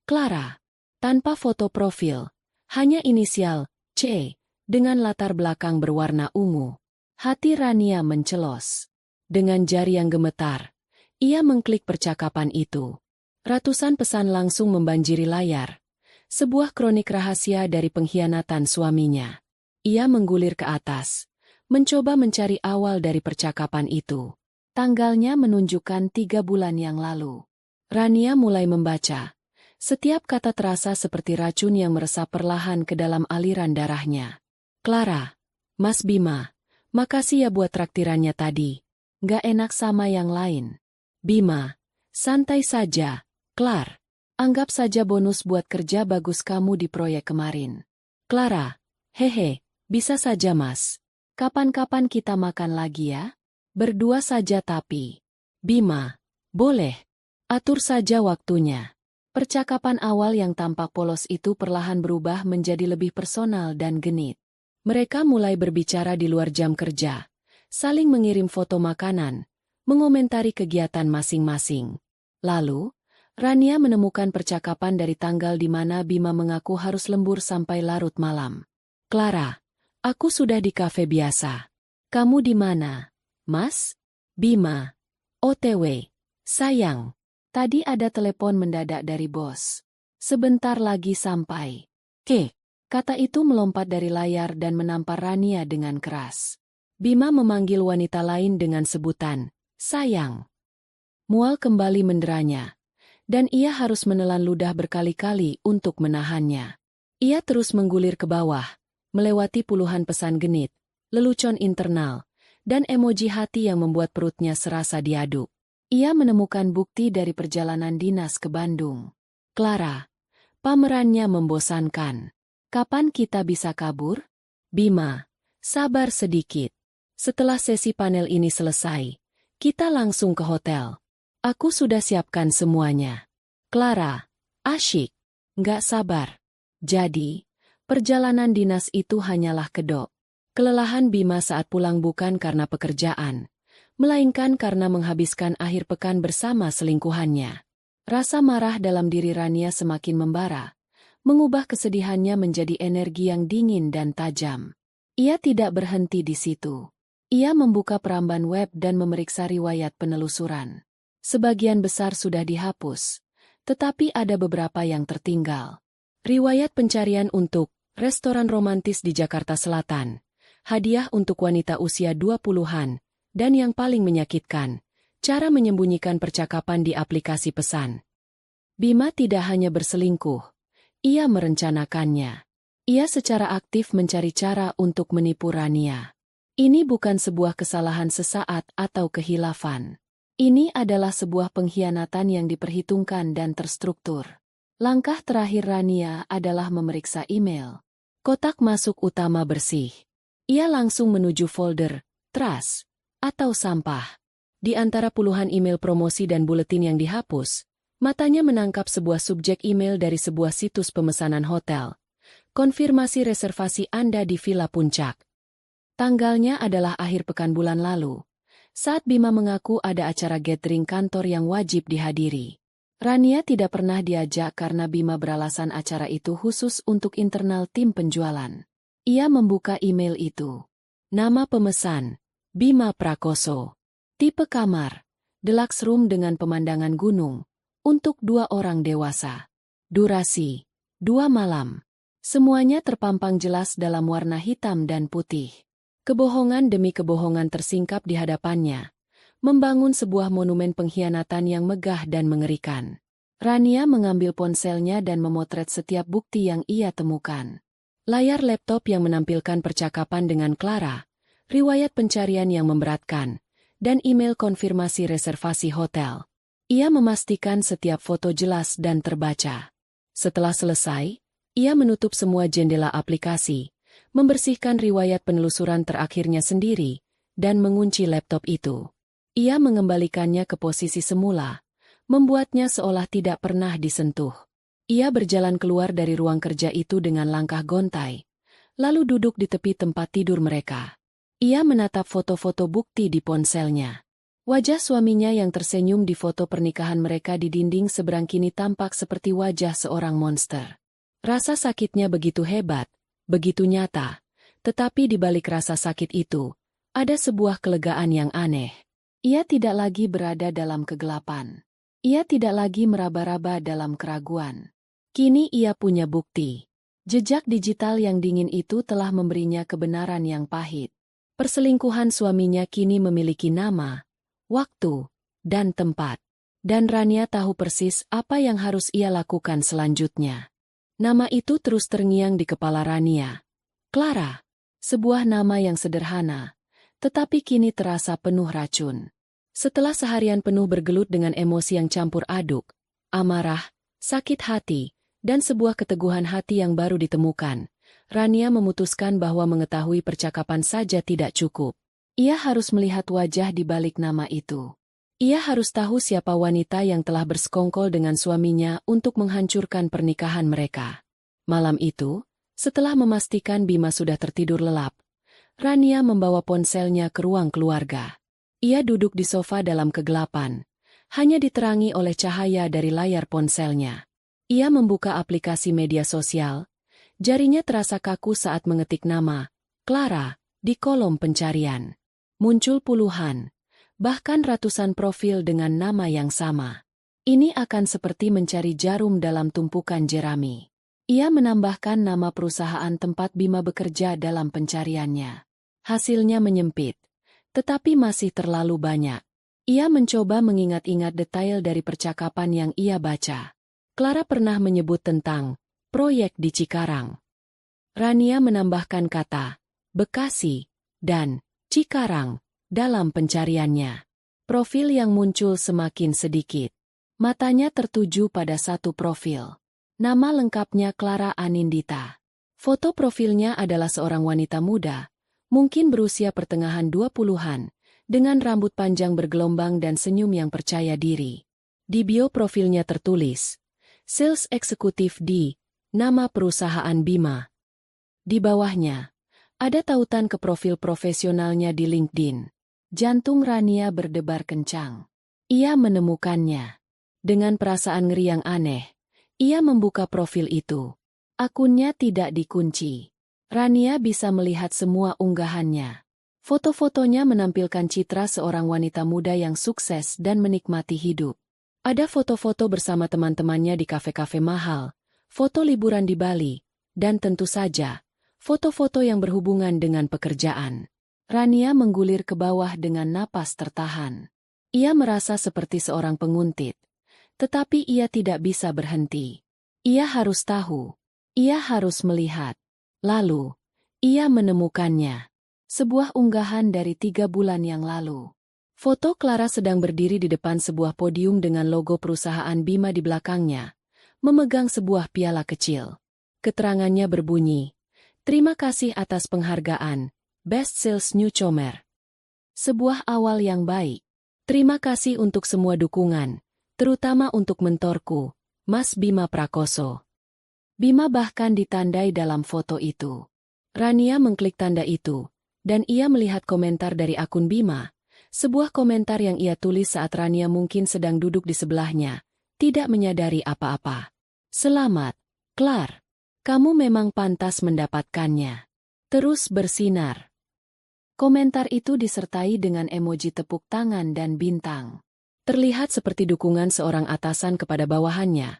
Clara. Tanpa foto profil. Hanya inisial, C, dengan latar belakang berwarna ungu. Hati Rania mencelos. Dengan jari yang gemetar, ia mengklik percakapan itu. Ratusan pesan langsung membanjiri layar. Sebuah kronik rahasia dari pengkhianatan suaminya. Ia menggulir ke atas, mencoba mencari awal dari percakapan itu. Tanggalnya menunjukkan 3 bulan yang lalu. Rania mulai membaca. Setiap kata terasa seperti racun yang meresap perlahan ke dalam aliran darahnya. Clara, Mas Bima, makasih ya buat traktirannya tadi. Gak enak sama yang lain. Bima, santai saja, Clar. Anggap saja bonus buat kerja bagus kamu di proyek kemarin. Clara, hehe, bisa saja Mas. Kapan-kapan kita makan lagi ya? Berdua saja tapi. Bima, boleh. Atur saja waktunya. Percakapan awal yang tampak polos itu perlahan berubah menjadi lebih personal dan genit. Mereka mulai berbicara di luar jam kerja, saling mengirim foto makanan, mengomentari kegiatan masing-masing. Lalu, Rania menemukan percakapan dari tanggal di mana Bima mengaku harus lembur sampai larut malam. Clara, aku sudah di kafe biasa. Kamu di mana? Mas? Bima. OTW. Sayang. Tadi ada telepon mendadak dari bos. Sebentar lagi sampai. Kata itu melompat dari layar dan menampar Rania dengan keras. Bima memanggil wanita lain dengan sebutan, sayang. Mual kembali menderanya. Dan ia harus menelan ludah berkali-kali untuk menahannya. Ia terus menggulir ke bawah, melewati puluhan pesan genit, lelucon internal, dan emoji hati yang membuat perutnya serasa diaduk. Ia menemukan bukti dari perjalanan dinas ke Bandung. Clara, pamerannya membosankan. Kapan kita bisa kabur? Bima, sabar sedikit. Setelah sesi panel ini selesai, kita langsung ke hotel. Aku sudah siapkan semuanya. Clara, asyik. Nggak sabar. Jadi, perjalanan dinas itu hanyalah kedok. Kelelahan Bima saat pulang bukan karena pekerjaan, melainkan karena menghabiskan akhir pekan bersama selingkuhannya. Rasa marah dalam diri Rania semakin membara, mengubah kesedihannya menjadi energi yang dingin dan tajam. Ia tidak berhenti di situ. Ia membuka peramban web dan memeriksa riwayat penelusuran. Sebagian besar sudah dihapus, tetapi ada beberapa yang tertinggal. Riwayat pencarian untuk restoran romantis di Jakarta Selatan, hadiah untuk wanita usia 20-an, dan yang paling menyakitkan, cara menyembunyikan percakapan di aplikasi pesan. Bima tidak hanya berselingkuh, ia merencanakannya. Ia secara aktif mencari cara untuk menipu Rania. Ini bukan sebuah kesalahan sesaat atau kehilafan. Ini adalah sebuah pengkhianatan yang diperhitungkan dan terstruktur. Langkah terakhir Rania adalah memeriksa email. Kotak masuk utama bersih. Ia langsung menuju folder, trash, atau sampah. Di antara puluhan email promosi dan buletin yang dihapus, matanya menangkap sebuah subjek email dari sebuah situs pemesanan hotel. Konfirmasi reservasi Anda di Villa Puncak. Tanggalnya adalah akhir pekan bulan lalu, saat Bima mengaku ada acara gathering kantor yang wajib dihadiri. Rania tidak pernah diajak karena Bima beralasan acara itu khusus untuk internal tim penjualan. Ia membuka email itu. Nama pemesan, Bima Prakoso. Tipe kamar, deluxe room dengan pemandangan gunung, untuk 2 orang dewasa. Durasi, 2 malam. Semuanya terpampang jelas dalam warna hitam dan putih. Kebohongan demi kebohongan tersingkap di hadapannya, membangun sebuah monumen pengkhianatan yang megah dan mengerikan. Rania mengambil ponselnya dan memotret setiap bukti yang ia temukan. Layar laptop yang menampilkan percakapan dengan Clara, riwayat pencarian yang memberatkan, dan email konfirmasi reservasi hotel. Ia memastikan setiap foto jelas dan terbaca. Setelah selesai, ia menutup semua jendela aplikasi, membersihkan riwayat penelusuran terakhirnya sendiri, dan mengunci laptop itu. Ia mengembalikannya ke posisi semula, membuatnya seolah tidak pernah disentuh. Ia berjalan keluar dari ruang kerja itu dengan langkah gontai, lalu duduk di tepi tempat tidur mereka. Ia menatap foto-foto bukti di ponselnya. Wajah suaminya yang tersenyum di foto pernikahan mereka di dinding seberang kini tampak seperti wajah seorang monster. Rasa sakitnya begitu hebat, begitu nyata, tetapi di balik rasa sakit itu, ada sebuah kelegaan yang aneh. Ia tidak lagi berada dalam kegelapan. Ia tidak lagi meraba-raba dalam keraguan. Kini ia punya bukti. Jejak digital yang dingin itu telah memberinya kebenaran yang pahit. Perselingkuhan suaminya kini memiliki nama, waktu, dan tempat. Dan Rania tahu persis apa yang harus ia lakukan selanjutnya. Nama itu terus terngiang di kepala Rania. Clara. Sebuah nama yang sederhana, tetapi kini terasa penuh racun. Setelah seharian penuh bergelut dengan emosi yang campur aduk, amarah, sakit hati, dan sebuah keteguhan hati yang baru ditemukan, Rania memutuskan bahwa mengetahui percakapan saja tidak cukup. Ia harus melihat wajah di balik nama itu. Ia harus tahu siapa wanita yang telah bersekongkol dengan suaminya untuk menghancurkan pernikahan mereka. Malam itu, setelah memastikan Bima sudah tertidur lelap, Rania membawa ponselnya ke ruang keluarga. Ia duduk di sofa dalam kegelapan, hanya diterangi oleh cahaya dari layar ponselnya. Ia membuka aplikasi media sosial, jarinya terasa kaku saat mengetik nama, Clara, di kolom pencarian. Muncul puluhan, bahkan ratusan profil dengan nama yang sama. Ini akan seperti mencari jarum dalam tumpukan jerami. Ia menambahkan nama perusahaan tempat Bima bekerja dalam pencariannya. Hasilnya menyempit, tetapi masih terlalu banyak. Ia mencoba mengingat-ingat detail dari percakapan yang ia baca. Clara pernah menyebut tentang proyek di Cikarang. Rania menambahkan kata Bekasi dan Cikarang dalam pencariannya. Profil yang muncul semakin sedikit. Matanya tertuju pada satu profil. Nama lengkapnya Clara Anindita. Foto profilnya adalah seorang wanita muda, mungkin berusia pertengahan 20-an, dengan rambut panjang bergelombang dan senyum yang percaya diri. Di bio profilnya tertulis, Sales Eksekutif di nama perusahaan Bima. Di bawahnya, ada tautan ke profil profesionalnya di LinkedIn. Jantung Rania berdebar kencang. Ia menemukannya. Dengan perasaan ngeri yang aneh, ia membuka profil itu. Akunnya tidak dikunci. Rania bisa melihat semua unggahannya. Foto-fotonya menampilkan citra seorang wanita muda yang sukses dan menikmati hidup. Ada foto-foto bersama teman-temannya di kafe-kafe mahal, foto liburan di Bali, dan tentu saja, foto-foto yang berhubungan dengan pekerjaan. Rania menggulir ke bawah dengan napas tertahan. Ia merasa seperti seorang penguntit, tetapi ia tidak bisa berhenti. Ia harus tahu. Ia harus melihat. Lalu, ia menemukannya. Sebuah unggahan dari 3 bulan yang lalu. Foto Clara sedang berdiri di depan sebuah podium dengan logo perusahaan Bima di belakangnya, memegang sebuah piala kecil. Keterangannya berbunyi, "Terima kasih atas penghargaan, Best Sales Newcomer." Sebuah awal yang baik. Terima kasih untuk semua dukungan, terutama untuk mentorku, Mas Bima Prakoso. Bima bahkan ditandai dalam foto itu. Rania mengklik tanda itu, dan ia melihat komentar dari akun Bima. Sebuah komentar yang ia tulis saat Rania mungkin sedang duduk di sebelahnya, tidak menyadari apa-apa. "Selamat, Clar. Kamu memang pantas mendapatkannya. Terus bersinar." Komentar itu disertai dengan emoji tepuk tangan dan bintang. Terlihat seperti dukungan seorang atasan kepada bawahannya.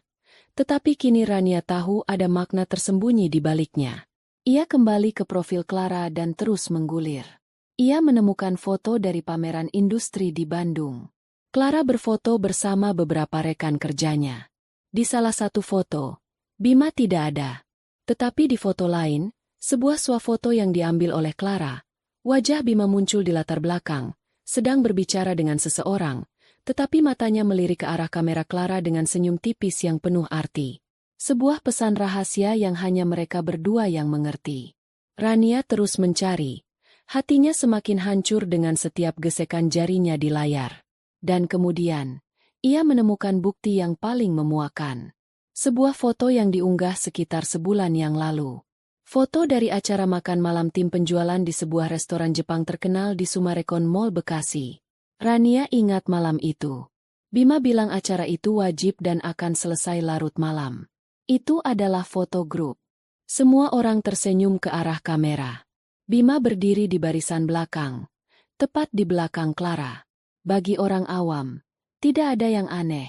Tetapi kini Rania tahu ada makna tersembunyi di baliknya. Ia kembali ke profil Clara dan terus menggulir. Ia menemukan foto dari pameran industri di Bandung. Clara berfoto bersama beberapa rekan kerjanya. Di salah satu foto, Bima tidak ada. Tetapi di foto lain, sebuah swafoto yang diambil oleh Clara, wajah Bima muncul di latar belakang, sedang berbicara dengan seseorang, tetapi matanya melirik ke arah kamera Clara dengan senyum tipis yang penuh arti. Sebuah pesan rahasia yang hanya mereka berdua yang mengerti. Rania terus mencari. Hatinya semakin hancur dengan setiap gesekan jarinya di layar. Dan kemudian, ia menemukan bukti yang paling memuakan. Sebuah foto yang diunggah sekitar sebulan yang lalu. Foto dari acara makan malam tim penjualan di sebuah restoran Jepang terkenal di Sumarekon Mall Bekasi. Rania ingat malam itu. Bima bilang acara itu wajib dan akan selesai larut malam. Itu adalah foto grup. Semua orang tersenyum ke arah kamera. Bima berdiri di barisan belakang, tepat di belakang Clara. Bagi orang awam, tidak ada yang aneh.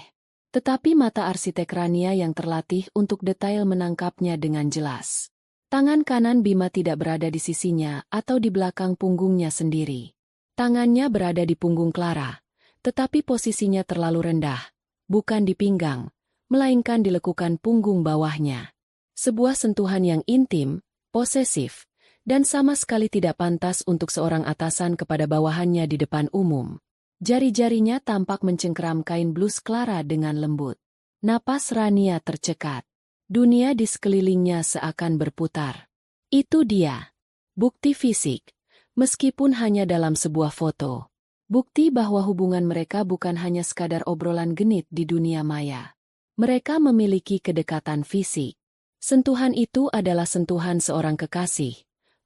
Tetapi mata arsitek Rania yang terlatih untuk detail menangkapnya dengan jelas. Tangan kanan Bima tidak berada di sisinya atau di belakang punggungnya sendiri. Tangannya berada di punggung Clara, tetapi posisinya terlalu rendah, bukan di pinggang, melainkan di lekukan punggung bawahnya. Sebuah sentuhan yang intim, posesif, dan sama sekali tidak pantas untuk seorang atasan kepada bawahannya di depan umum. Jari-jarinya tampak mencengkeram kain blus Clara dengan lembut. Napas Rania tercekat. Dunia di sekelilingnya seakan berputar. Itu dia. Bukti fisik. Meskipun hanya dalam sebuah foto. Bukti bahwa hubungan mereka bukan hanya sekadar obrolan genit di dunia maya. Mereka memiliki kedekatan fisik. Sentuhan itu adalah sentuhan seorang kekasih.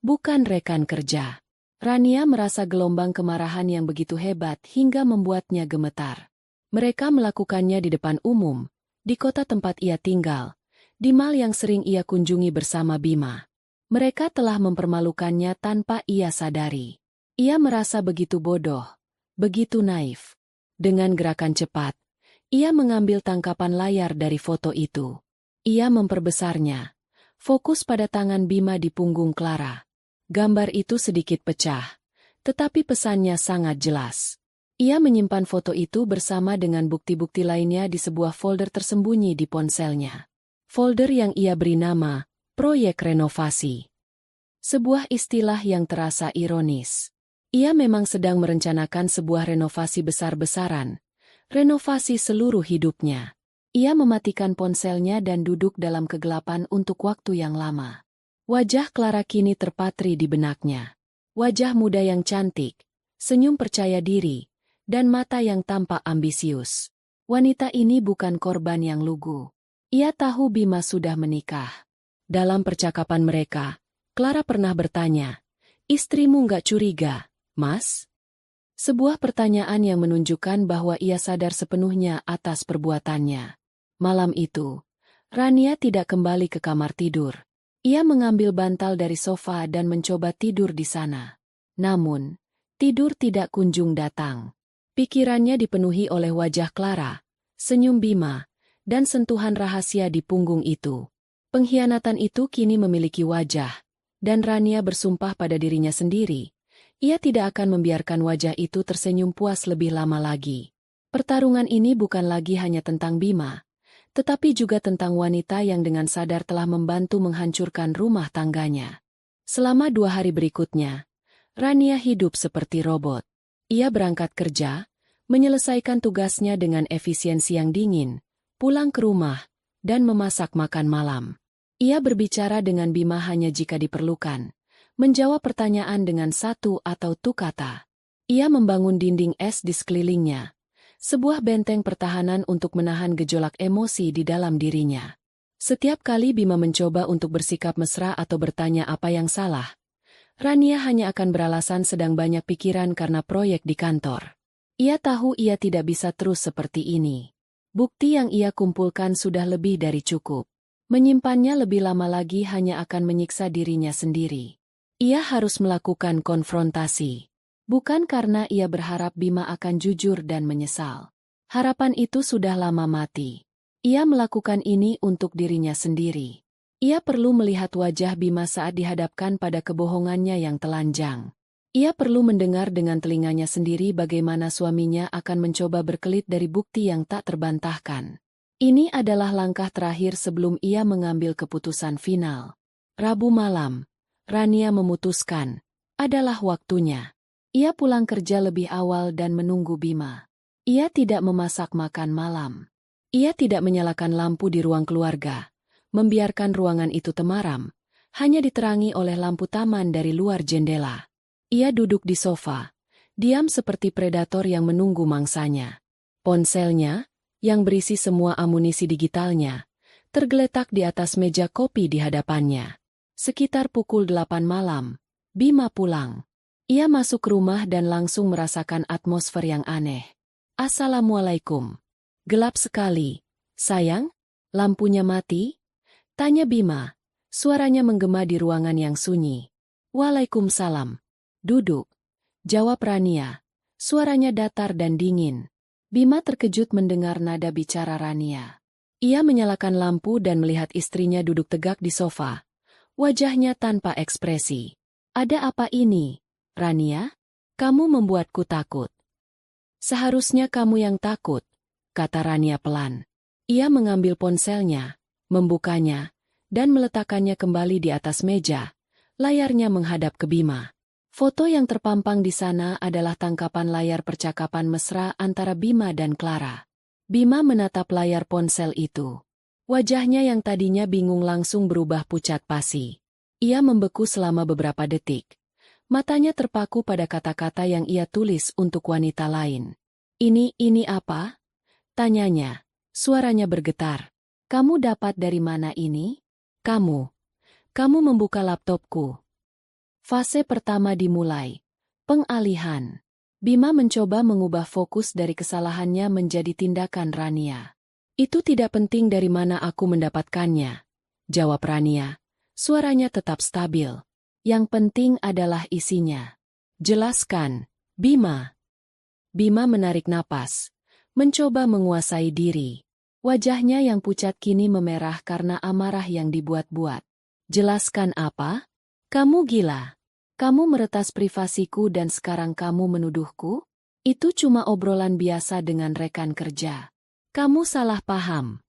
Bukan rekan kerja. Rania merasa gelombang kemarahan yang begitu hebat hingga membuatnya gemetar. Mereka melakukannya di depan umum, di kota tempat ia tinggal, di mal yang sering ia kunjungi bersama Bima. Mereka telah mempermalukannya tanpa ia sadari. Ia merasa begitu bodoh, begitu naif. Dengan gerakan cepat, ia mengambil tangkapan layar dari foto itu. Ia memperbesarnya, fokus pada tangan Bima di punggung Clara. Gambar itu sedikit pecah, tetapi pesannya sangat jelas. Ia menyimpan foto itu bersama dengan bukti-bukti lainnya di sebuah folder tersembunyi di ponselnya. Folder yang ia beri nama, Proyek Renovasi. Sebuah istilah yang terasa ironis. Ia memang sedang merencanakan sebuah renovasi besar-besaran, renovasi seluruh hidupnya. Ia mematikan ponselnya dan duduk dalam kegelapan untuk waktu yang lama. Wajah Clara kini terpatri di benaknya. Wajah muda yang cantik, senyum percaya diri, dan mata yang tampak ambisius. Wanita ini bukan korban yang lugu. Ia tahu Bima sudah menikah. Dalam percakapan mereka, Clara pernah bertanya, "Istrimu nggak curiga, Mas?" Sebuah pertanyaan yang menunjukkan bahwa ia sadar sepenuhnya atas perbuatannya. Malam itu, Rania tidak kembali ke kamar tidur. Ia mengambil bantal dari sofa dan mencoba tidur di sana. Namun, tidur tidak kunjung datang. Pikirannya dipenuhi oleh wajah Clara, senyum Bima, dan sentuhan rahasia di punggung itu. Pengkhianatan itu kini memiliki wajah, dan Rania bersumpah pada dirinya sendiri. Ia tidak akan membiarkan wajah itu tersenyum puas lebih lama lagi. Pertarungan ini bukan lagi hanya tentang Bima, tetapi juga tentang wanita yang dengan sadar telah membantu menghancurkan rumah tangganya. Selama 2 hari berikutnya, Rania hidup seperti robot. Ia berangkat kerja, menyelesaikan tugasnya dengan efisiensi yang dingin, pulang ke rumah, dan memasak makan malam. Ia berbicara dengan Bima hanya jika diperlukan, menjawab pertanyaan dengan 1 atau 2 kata. Ia membangun dinding es di sekelilingnya, sebuah benteng pertahanan untuk menahan gejolak emosi di dalam dirinya. Setiap kali Bima mencoba untuk bersikap mesra atau bertanya apa yang salah, Rania hanya akan beralasan sedang banyak pikiran karena proyek di kantor. Ia tahu ia tidak bisa terus seperti ini. Bukti yang ia kumpulkan sudah lebih dari cukup. Menyimpannya lebih lama lagi hanya akan menyiksa dirinya sendiri. Ia harus melakukan konfrontasi. Bukan karena ia berharap Bima akan jujur dan menyesal. Harapan itu sudah lama mati. Ia melakukan ini untuk dirinya sendiri. Ia perlu melihat wajah Bima saat dihadapkan pada kebohongannya yang telanjang. Ia perlu mendengar dengan telinganya sendiri bagaimana suaminya akan mencoba berkelit dari bukti yang tak terbantahkan. Ini adalah langkah terakhir sebelum ia mengambil keputusan final. Rabu malam, Rania memutuskan, adalah waktunya. Ia pulang kerja lebih awal dan menunggu Bima. Ia tidak memasak makan malam. Ia tidak menyalakan lampu di ruang keluarga, membiarkan ruangan itu temaram, hanya diterangi oleh lampu taman dari luar jendela. Ia duduk di sofa, diam seperti predator yang menunggu mangsanya. Ponselnya, yang berisi semua amunisi digitalnya, tergeletak di atas meja kopi di hadapannya. Sekitar pukul 8 malam, Bima pulang. Ia masuk rumah dan langsung merasakan atmosfer yang aneh. Assalamualaikum. Gelap sekali. Sayang, lampunya mati? Tanya Bima. Suaranya menggema di ruangan yang sunyi. Waalaikumsalam. Duduk. Jawab Rania. Suaranya datar dan dingin. Bima terkejut mendengar nada bicara Rania. Ia menyalakan lampu dan melihat istrinya duduk tegak di sofa. Wajahnya tanpa ekspresi. Ada apa ini, Rania? Kamu membuatku takut. Seharusnya kamu yang takut, kata Rania pelan. Ia mengambil ponselnya, membukanya, dan meletakkannya kembali di atas meja. Layarnya menghadap ke Bima. Foto yang terpampang di sana adalah tangkapan layar percakapan mesra antara Bima dan Clara. Bima menatap layar ponsel itu. Wajahnya yang tadinya bingung langsung berubah pucat pasi. Ia membeku selama beberapa detik. Matanya terpaku pada kata-kata yang ia tulis untuk wanita lain. Ini apa? Tanyanya. Suaranya bergetar. Kamu dapat dari mana ini? Kamu membuka laptopku. Fase pertama dimulai. Pengalihan. Bima mencoba mengubah fokus dari kesalahannya menjadi tindakan Rania. Itu tidak penting dari mana aku mendapatkannya, jawab Rania. Suaranya tetap stabil. Yang penting adalah isinya. Jelaskan, Bima. Bima menarik napas, mencoba menguasai diri. Wajahnya yang pucat kini memerah karena amarah yang dibuat-buat. Jelaskan apa? Kamu gila. Kamu meretas privasiku dan sekarang kamu menuduhku? Itu cuma obrolan biasa dengan rekan kerja. Kamu salah paham.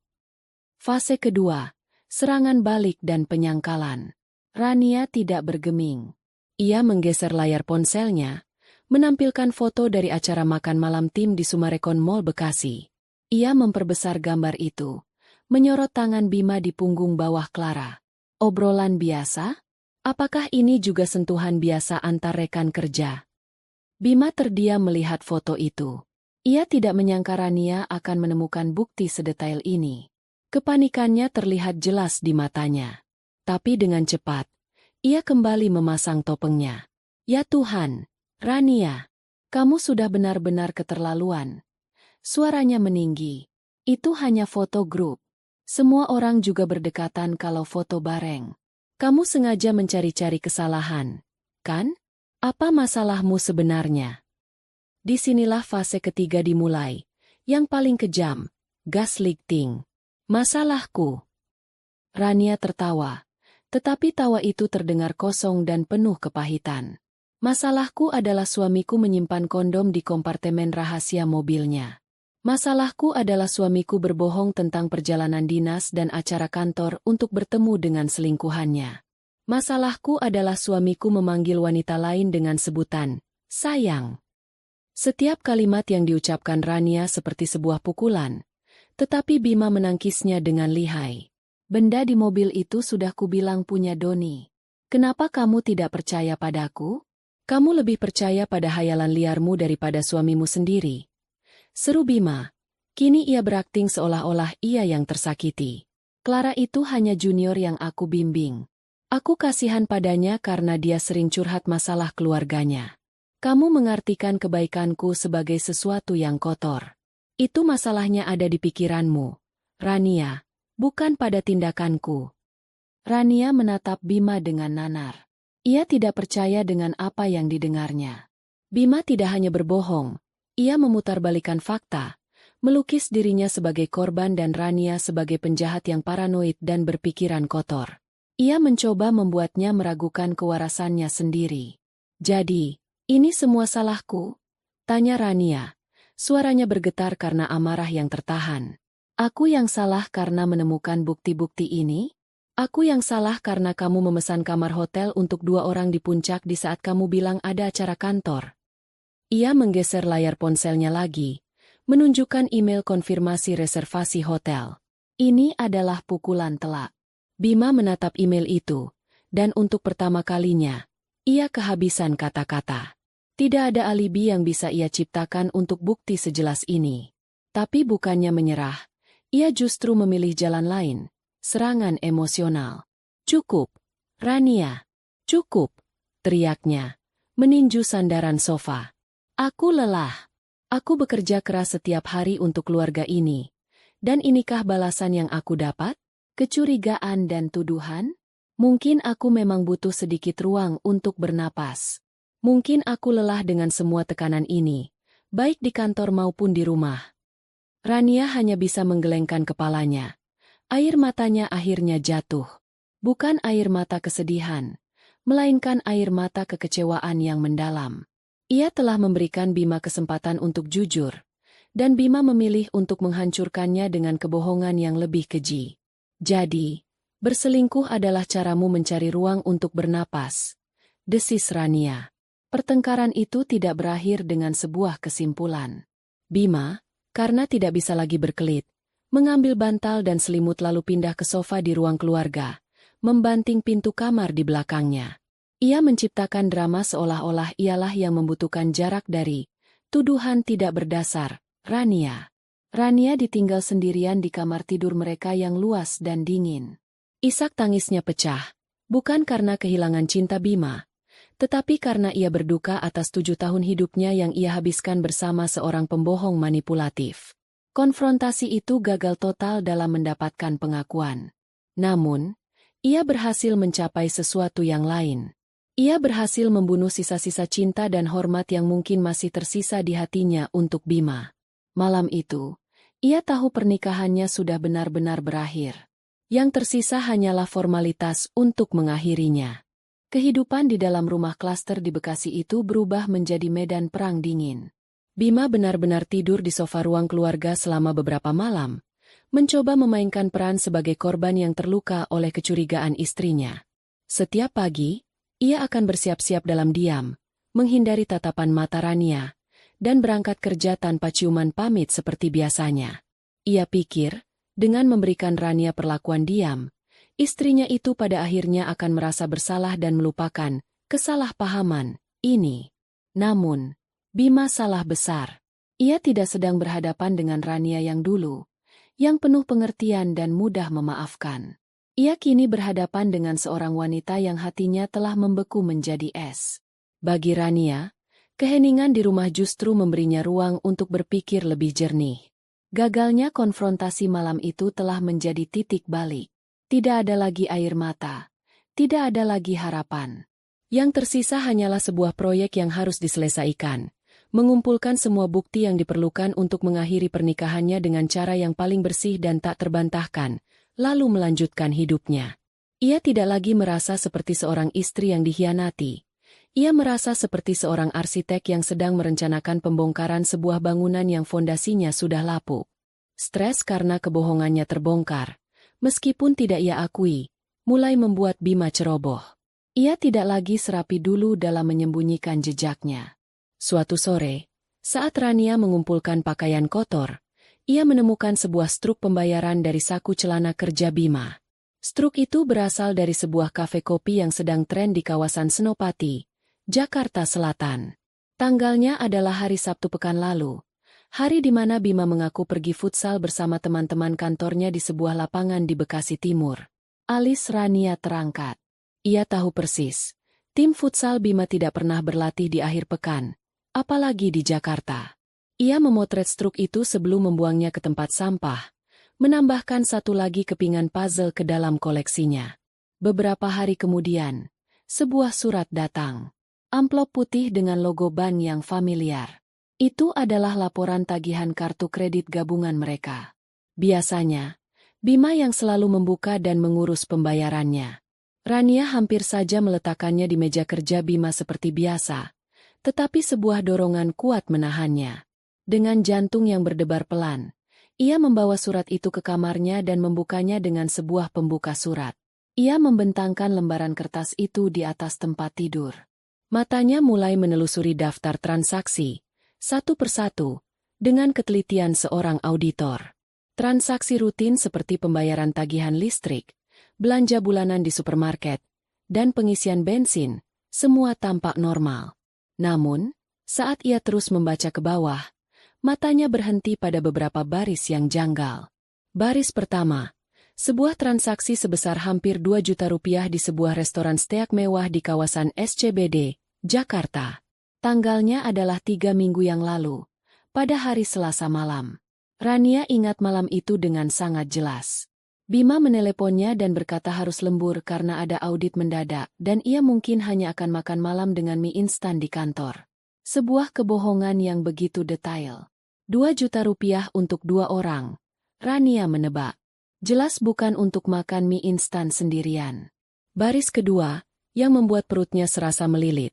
Fase kedua, serangan balik dan penyangkalan. Rania tidak bergeming. Ia menggeser layar ponselnya, menampilkan foto dari acara makan malam tim di Sumarekon Mall Bekasi. Ia memperbesar gambar itu, menyorot tangan Bima di punggung bawah Clara. Obrolan biasa? Apakah ini juga sentuhan biasa antar rekan kerja? Bima terdiam melihat foto itu. Ia tidak menyangka Rania akan menemukan bukti sedetail ini. Kepanikannya terlihat jelas di matanya. Tapi dengan cepat, ia kembali memasang topengnya. Ya Tuhan, Rania, kamu sudah benar-benar keterlaluan. Suaranya meninggi. Itu hanya foto grup. Semua orang juga berdekatan kalau foto bareng. Kamu sengaja mencari-cari kesalahan, kan? Apa masalahmu sebenarnya? Disinilah fase ketiga dimulai. Yang paling kejam, gaslighting. Masalahku. Rania tertawa. Tetapi tawa itu terdengar kosong dan penuh kepahitan. Masalahku adalah suamiku menyimpan kondom di kompartemen rahasia mobilnya. Masalahku adalah suamiku berbohong tentang perjalanan dinas dan acara kantor untuk bertemu dengan selingkuhannya. Masalahku adalah suamiku memanggil wanita lain dengan sebutan, sayang. Setiap kalimat yang diucapkan Rania seperti sebuah pukulan, tetapi Bima menangkisnya dengan lihai. Benda di mobil itu sudah kubilang punya Doni. Kenapa kamu tidak percaya padaku? Kamu lebih percaya pada hayalan liarmu daripada suamimu sendiri. Seru Bima. Kini ia berakting seolah-olah ia yang tersakiti. Clara itu hanya junior yang aku bimbing. Aku kasihan padanya karena dia sering curhat masalah keluarganya. Kamu mengartikan kebaikanku sebagai sesuatu yang kotor. Itu masalahnya ada di pikiranmu, Rania, bukan pada tindakanku. Rania menatap Bima dengan nanar. Ia tidak percaya dengan apa yang didengarnya. Bima tidak hanya berbohong, ia memutarbalikkan fakta, melukis dirinya sebagai korban dan Rania sebagai penjahat yang paranoid dan berpikiran kotor. Ia mencoba membuatnya meragukan kewarasannya sendiri. Jadi, ini semua salahku? Tanya Rania. Suaranya bergetar karena amarah yang tertahan. Aku yang salah karena menemukan bukti-bukti ini? Aku yang salah karena kamu memesan kamar hotel untuk 2 orang di puncak di saat kamu bilang ada acara kantor. Ia menggeser layar ponselnya lagi, menunjukkan email konfirmasi reservasi hotel. Ini adalah pukulan telak. Bima menatap email itu, dan untuk pertama kalinya, ia kehabisan kata-kata. Tidak ada alibi yang bisa ia ciptakan untuk bukti sejelas ini. Tapi bukannya menyerah, ia justru memilih jalan lain, serangan emosional. Cukup, Rania. Cukup, teriaknya, meninju sandaran sofa. Aku lelah. Aku bekerja keras setiap hari untuk keluarga ini. Dan inikah balasan yang aku dapat? Kecurigaan dan tuduhan? Mungkin aku memang butuh sedikit ruang untuk bernapas. Mungkin aku lelah dengan semua tekanan ini, baik di kantor maupun di rumah. Rania hanya bisa menggelengkan kepalanya. Air matanya akhirnya jatuh. Bukan air mata kesedihan, melainkan air mata kekecewaan yang mendalam. Ia telah memberikan Bima kesempatan untuk jujur, dan Bima memilih untuk menghancurkannya dengan kebohongan yang lebih keji. Jadi, berselingkuh adalah caramu mencari ruang untuk bernapas, desis Rania. Pertengkaran itu tidak berakhir dengan sebuah kesimpulan. Bima, karena tidak bisa lagi berkelit, mengambil bantal dan selimut lalu pindah ke sofa di ruang keluarga, membanting pintu kamar di belakangnya. Ia menciptakan drama seolah-olah ialah yang membutuhkan jarak dari tuduhan tidak berdasar, Rania. Rania ditinggal sendirian di kamar tidur mereka yang luas dan dingin. Isak tangisnya pecah, bukan karena kehilangan cinta Bima, tetapi karena ia berduka atas 7 tahun hidupnya yang ia habiskan bersama seorang pembohong manipulatif. Konfrontasi itu gagal total dalam mendapatkan pengakuan. Namun, ia berhasil mencapai sesuatu yang lain. Ia berhasil membunuh sisa-sisa cinta dan hormat yang mungkin masih tersisa di hatinya untuk Bima. Malam itu, ia tahu pernikahannya sudah benar-benar berakhir. Yang tersisa hanyalah formalitas untuk mengakhirinya. Kehidupan di dalam rumah klaster di Bekasi itu berubah menjadi medan perang dingin. Bima benar-benar tidur di sofa ruang keluarga selama beberapa malam, mencoba memainkan peran sebagai korban yang terluka oleh kecurigaan istrinya. Setiap pagi, ia akan bersiap-siap dalam diam, menghindari tatapan mata Rania, dan berangkat kerja tanpa ciuman pamit seperti biasanya. Ia pikir, dengan memberikan Rania perlakuan diam, istrinya itu pada akhirnya akan merasa bersalah dan melupakan kesalahpahaman ini. Namun, Bima salah besar. Ia tidak sedang berhadapan dengan Rania yang dulu, yang penuh pengertian dan mudah memaafkan. Ia kini berhadapan dengan seorang wanita yang hatinya telah membeku menjadi es. Bagi Rania, keheningan di rumah justru memberinya ruang untuk berpikir lebih jernih. Gagalnya konfrontasi malam itu telah menjadi titik balik. Tidak ada lagi air mata. Tidak ada lagi harapan. Yang tersisa hanyalah sebuah proyek yang harus diselesaikan. Mengumpulkan semua bukti yang diperlukan untuk mengakhiri pernikahannya dengan cara yang paling bersih dan tak terbantahkan, lalu melanjutkan hidupnya. Ia tidak lagi merasa seperti seorang istri yang dikhianati. Ia merasa seperti seorang arsitek yang sedang merencanakan pembongkaran sebuah bangunan yang fondasinya sudah lapuk. Stres karena kebohongannya terbongkar, meskipun tidak ia akui, mulai membuat Bima ceroboh. Ia tidak lagi serapi dulu dalam menyembunyikan jejaknya. Suatu sore, saat Rania mengumpulkan pakaian kotor, ia menemukan sebuah struk pembayaran dari saku celana kerja Bima. Struk itu berasal dari sebuah kafe kopi yang sedang tren di kawasan Senopati, Jakarta Selatan. Tanggalnya adalah hari Sabtu pekan lalu, hari di mana Bima mengaku pergi futsal bersama teman-teman kantornya di sebuah lapangan di Bekasi Timur. Alis Rania terangkat. Ia tahu persis, tim futsal Bima tidak pernah berlatih di akhir pekan, apalagi di Jakarta. Ia memotret struk itu sebelum membuangnya ke tempat sampah, menambahkan satu lagi kepingan puzzle ke dalam koleksinya. Beberapa hari kemudian, sebuah surat datang. Amplop putih dengan logo bank yang familiar. Itu adalah laporan tagihan kartu kredit gabungan mereka. Biasanya, Bima yang selalu membuka dan mengurus pembayarannya. Rania hampir saja meletakkannya di meja kerja Bima seperti biasa, tetapi sebuah dorongan kuat menahannya. Dengan jantung yang berdebar pelan, ia membawa surat itu ke kamarnya dan membukanya dengan sebuah pembuka surat. Ia membentangkan lembaran kertas itu di atas tempat tidur. Matanya mulai menelusuri daftar transaksi, satu persatu, dengan ketelitian seorang auditor. Transaksi rutin seperti pembayaran tagihan listrik, belanja bulanan di supermarket, dan pengisian bensin, semua tampak normal. Namun, saat ia terus membaca ke bawah, matanya berhenti pada beberapa baris yang janggal. Baris pertama, sebuah transaksi sebesar hampir 2 juta rupiah di sebuah restoran steak mewah di kawasan SCBD, Jakarta. Tanggalnya adalah 3 minggu yang lalu, pada hari Selasa malam. Rania ingat malam itu dengan sangat jelas. Bima meneleponnya dan berkata harus lembur karena ada audit mendadak dan ia mungkin hanya akan makan malam dengan mie instan di kantor. Sebuah kebohongan yang begitu detail. 2 juta rupiah untuk 2 orang. Rania menebak. Jelas bukan untuk makan mie instan sendirian. Baris kedua, yang membuat perutnya serasa melilit.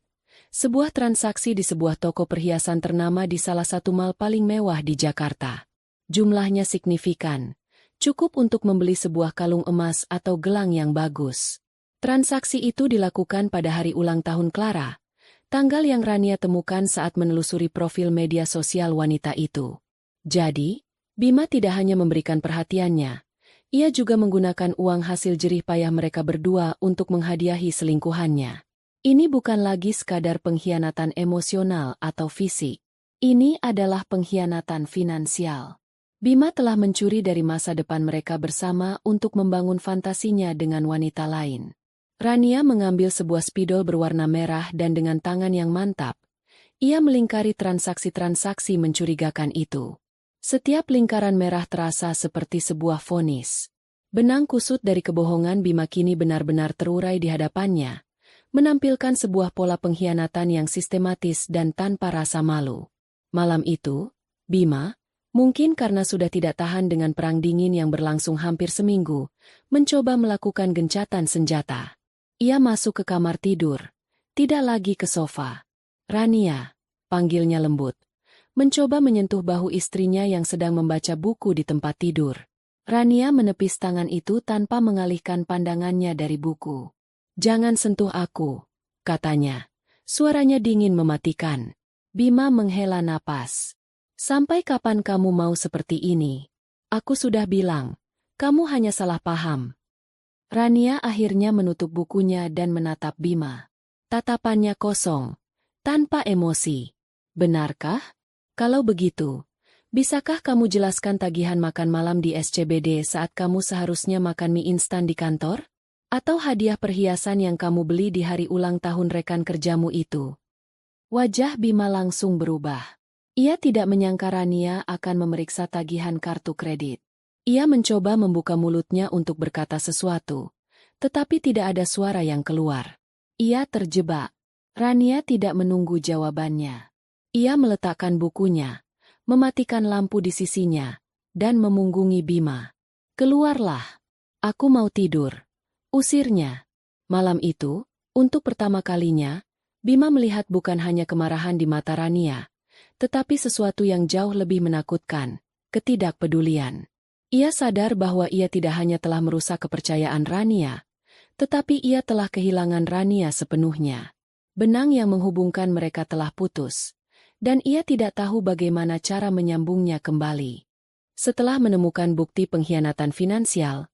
Sebuah transaksi di sebuah toko perhiasan ternama di salah satu mall paling mewah di Jakarta. Jumlahnya signifikan, cukup untuk membeli sebuah kalung emas atau gelang yang bagus. Transaksi itu dilakukan pada hari ulang tahun Clara, tanggal yang Rania temukan saat menelusuri profil media sosial wanita itu. Jadi, Bima tidak hanya memberikan perhatiannya, ia juga menggunakan uang hasil jerih payah mereka berdua untuk menghadiahi selingkuhannya. Ini bukan lagi sekadar pengkhianatan emosional atau fisik. Ini adalah pengkhianatan finansial. Bima telah mencuri dari masa depan mereka bersama untuk membangun fantasinya dengan wanita lain. Rania mengambil sebuah spidol berwarna merah dan dengan tangan yang mantap, ia melingkari transaksi-transaksi mencurigakan itu. Setiap lingkaran merah terasa seperti sebuah vonis. Benang kusut dari kebohongan Bima kini benar-benar terurai di hadapannya, menampilkan sebuah pola pengkhianatan yang sistematis dan tanpa rasa malu. Malam itu, Bima, mungkin karena sudah tidak tahan dengan perang dingin yang berlangsung hampir seminggu, mencoba melakukan gencatan senjata. Ia masuk ke kamar tidur, tidak lagi ke sofa. Rania, panggilnya lembut, mencoba menyentuh bahu istrinya yang sedang membaca buku di tempat tidur. Rania menepis tangan itu tanpa mengalihkan pandangannya dari buku. "Jangan sentuh aku," katanya. Suaranya dingin mematikan. Bima menghela napas. "Sampai kapan kamu mau seperti ini? Aku sudah bilang, kamu hanya salah paham." Rania akhirnya menutup bukunya dan menatap Bima. Tatapannya kosong, tanpa emosi. "Benarkah? Kalau begitu, bisakah kamu jelaskan tagihan makan malam di SCBD saat kamu seharusnya makan mie instan di kantor? Atau hadiah perhiasan yang kamu beli di hari ulang tahun rekan kerjamu itu?" Wajah Bima langsung berubah. Ia tidak menyangka Rania akan memeriksa tagihan kartu kredit. Ia mencoba membuka mulutnya untuk berkata sesuatu, tetapi tidak ada suara yang keluar. Ia terjebak. Rania tidak menunggu jawabannya. Ia meletakkan bukunya, mematikan lampu di sisinya, dan memunggungi Bima. "Keluarlah. Aku mau tidur," usirnya. Malam itu, untuk pertama kalinya, Bima melihat bukan hanya kemarahan di mata Rania, tetapi sesuatu yang jauh lebih menakutkan, ketidakpedulian. Ia sadar bahwa ia tidak hanya telah merusak kepercayaan Rania, tetapi ia telah kehilangan Rania sepenuhnya. Benang yang menghubungkan mereka telah putus, dan ia tidak tahu bagaimana cara menyambungnya kembali. Setelah menemukan bukti pengkhianatan finansial,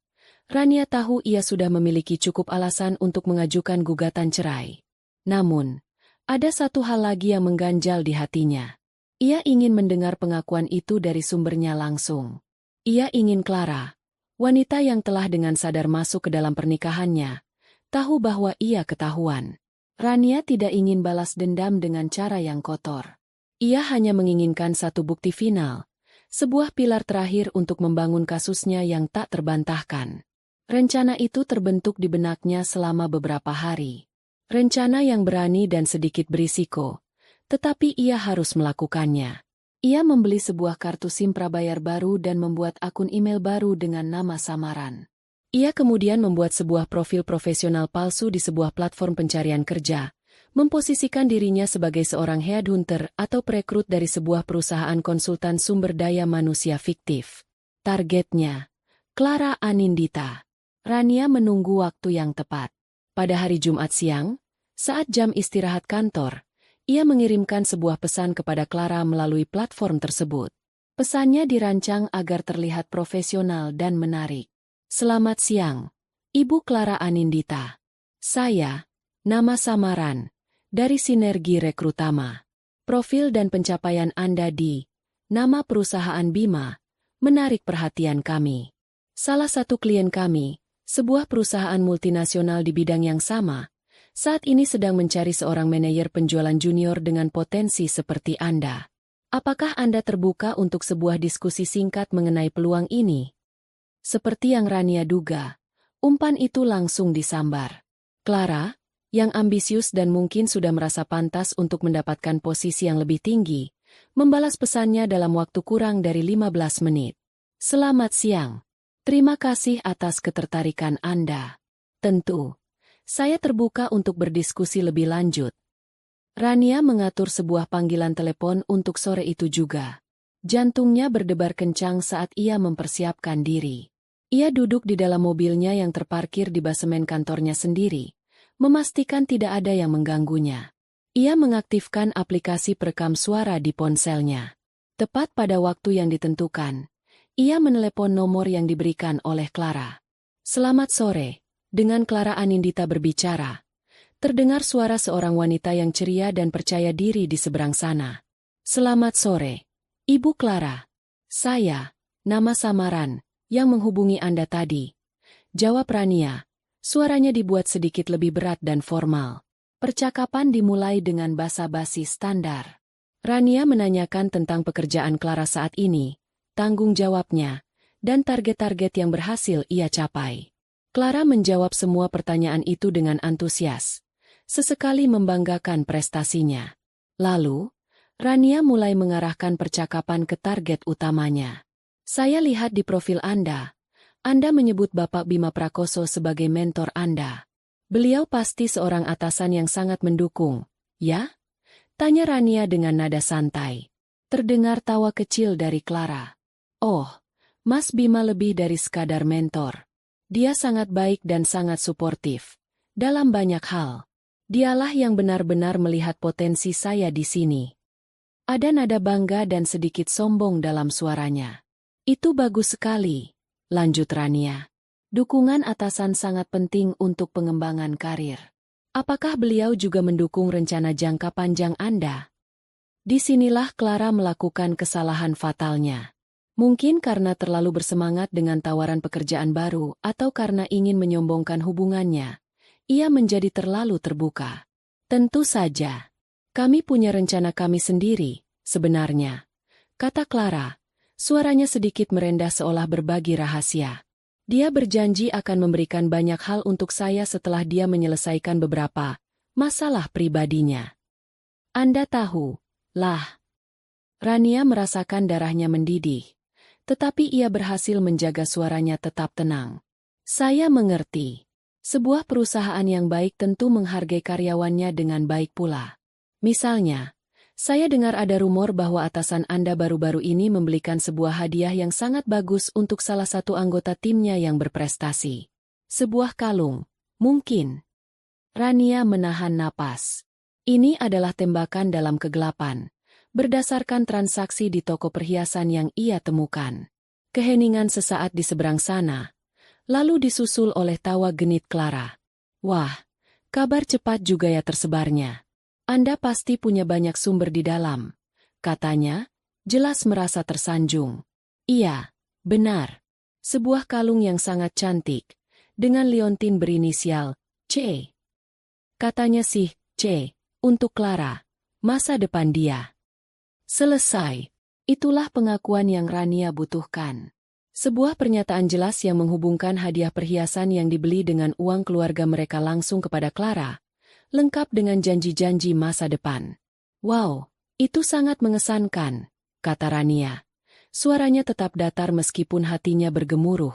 Rania tahu ia sudah memiliki cukup alasan untuk mengajukan gugatan cerai. Namun, ada satu hal lagi yang mengganjal di hatinya. Ia ingin mendengar pengakuan itu dari sumbernya langsung. Ia ingin Clara, wanita yang telah dengan sadar masuk ke dalam pernikahannya, tahu bahwa ia ketahuan. Rania tidak ingin balas dendam dengan cara yang kotor. Ia hanya menginginkan satu bukti final, sebuah pilar terakhir untuk membangun kasusnya yang tak terbantahkan. Rencana itu terbentuk di benaknya selama beberapa hari. Rencana yang berani dan sedikit berisiko, tetapi ia harus melakukannya. Ia membeli sebuah kartu SIM prabayar baru dan membuat akun email baru dengan nama samaran. Ia kemudian membuat sebuah profil profesional palsu di sebuah platform pencarian kerja, memposisikan dirinya sebagai seorang headhunter atau perekrut dari sebuah perusahaan konsultan sumber daya manusia fiktif. Targetnya, Clara Anindita. Rania menunggu waktu yang tepat. Pada hari Jumat siang, saat jam istirahat kantor, ia mengirimkan sebuah pesan kepada Clara melalui platform tersebut. Pesannya dirancang agar terlihat profesional dan menarik. "Selamat siang, Ibu Clara Anindita. Saya, nama samaran, dari Sinergi Rekrutama. Profil dan pencapaian Anda di nama perusahaan Bima menarik perhatian kami. Salah satu klien kami, sebuah perusahaan multinasional di bidang yang sama, saat ini sedang mencari seorang manajer penjualan junior dengan potensi seperti Anda. Apakah Anda terbuka untuk sebuah diskusi singkat mengenai peluang ini?" Seperti yang Rania duga, umpan itu langsung disambar. Clara, yang ambisius dan mungkin sudah merasa pantas untuk mendapatkan posisi yang lebih tinggi, membalas pesannya dalam waktu kurang dari 15 menit. "Selamat siang. Terima kasih atas ketertarikan Anda. Tentu, saya terbuka untuk berdiskusi lebih lanjut." Rania mengatur sebuah panggilan telepon untuk sore itu juga. Jantungnya berdebar kencang saat ia mempersiapkan diri. Ia duduk di dalam mobilnya yang terparkir di basemen kantornya sendiri, memastikan tidak ada yang mengganggunya. Ia mengaktifkan aplikasi perekam suara di ponselnya. Tepat pada waktu yang ditentukan, ia menelepon nomor yang diberikan oleh Clara. "Selamat sore," dengan Clara Anindita berbicara. Terdengar suara seorang wanita yang ceria dan percaya diri di seberang sana. "Selamat sore, Ibu Clara. Saya, nama samaran, yang menghubungi Anda tadi," jawab Rania. Suaranya dibuat sedikit lebih berat dan formal. Percakapan dimulai dengan basa-basi standar. Rania menanyakan tentang pekerjaan Clara saat ini, tanggung jawabnya, dan target-target yang berhasil ia capai. Clara menjawab semua pertanyaan itu dengan antusias, sesekali membanggakan prestasinya. Lalu, Rania mulai mengarahkan percakapan ke target utamanya. "Saya lihat di profil Anda menyebut Bapak Bima Prakoso sebagai mentor Anda. Beliau pasti seorang atasan yang sangat mendukung, ya?" tanya Rania dengan nada santai. Terdengar tawa kecil dari Clara. "Oh, Mas Bima lebih dari sekadar mentor. Dia sangat baik dan sangat suportif dalam banyak hal. Dialah yang benar-benar melihat potensi saya di sini." Ada nada bangga dan sedikit sombong dalam suaranya. "Itu bagus sekali," lanjut Rania. "Dukungan atasan sangat penting untuk pengembangan karir. Apakah beliau juga mendukung rencana jangka panjang Anda?" Disinilah Clara melakukan kesalahan fatalnya. Mungkin karena terlalu bersemangat dengan tawaran pekerjaan baru atau karena ingin menyombongkan hubungannya, ia menjadi terlalu terbuka. "Tentu saja. Kami punya rencana kami sendiri," sebenarnya, kata Clara. Suaranya sedikit merendah seolah berbagi rahasia. Dia berjanji akan memberikan banyak hal untuk saya setelah dia menyelesaikan beberapa masalah pribadinya. Anda tahu, lah. Rania merasakan darahnya mendidih, tetapi ia berhasil menjaga suaranya tetap tenang. Saya mengerti. Sebuah perusahaan yang baik tentu menghargai karyawannya dengan baik pula. Misalnya, saya dengar ada rumor bahwa atasan Anda baru-baru ini membelikan sebuah hadiah yang sangat bagus untuk salah satu anggota timnya yang berprestasi. Sebuah kalung, mungkin. Rania menahan napas. Ini adalah tembakan dalam kegelapan, berdasarkan transaksi di toko perhiasan yang ia temukan. Keheningan sesaat di seberang sana, lalu disusul oleh tawa genit Clara. Wah, kabar cepat juga ya tersebarnya. Anda pasti punya banyak sumber di dalam, katanya, jelas merasa tersanjung. Iya, benar. Sebuah kalung yang sangat cantik, dengan liontin berinisial C. Katanya sih, C, untuk Clara, masa depan dia. Selesai. Itulah pengakuan yang Rania butuhkan. Sebuah pernyataan jelas yang menghubungkan hadiah perhiasan yang dibeli dengan uang keluarga mereka langsung kepada Clara, lengkap dengan janji-janji masa depan. Wow, itu sangat mengesankan, kata Rania. Suaranya tetap datar meskipun hatinya bergemuruh.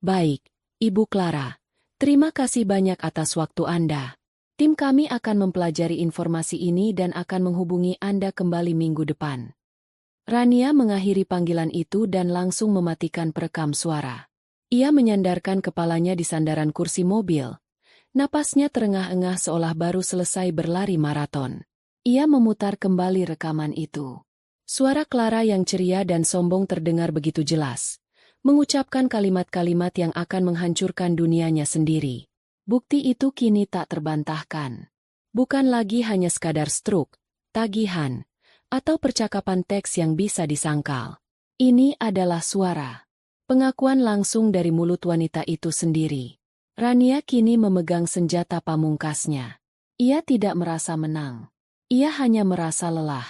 Baik, Ibu Clara, terima kasih banyak atas waktu Anda. Tim kami akan mempelajari informasi ini dan akan menghubungi Anda kembali minggu depan. Rania mengakhiri panggilan itu dan langsung mematikan perekam suara. Ia menyandarkan kepalanya di sandaran kursi mobil. Napasnya terengah-engah seolah baru selesai berlari maraton. Ia memutar kembali rekaman itu. Suara Clara yang ceria dan sombong terdengar begitu jelas, mengucapkan kalimat-kalimat yang akan menghancurkan dunianya sendiri. Bukti itu kini tak terbantahkan. Bukan lagi hanya sekadar struk, tagihan, atau percakapan teks yang bisa disangkal. Ini adalah suara. Pengakuan langsung dari mulut wanita itu sendiri. Rania kini memegang senjata pamungkasnya. Ia tidak merasa menang. Ia hanya merasa lelah.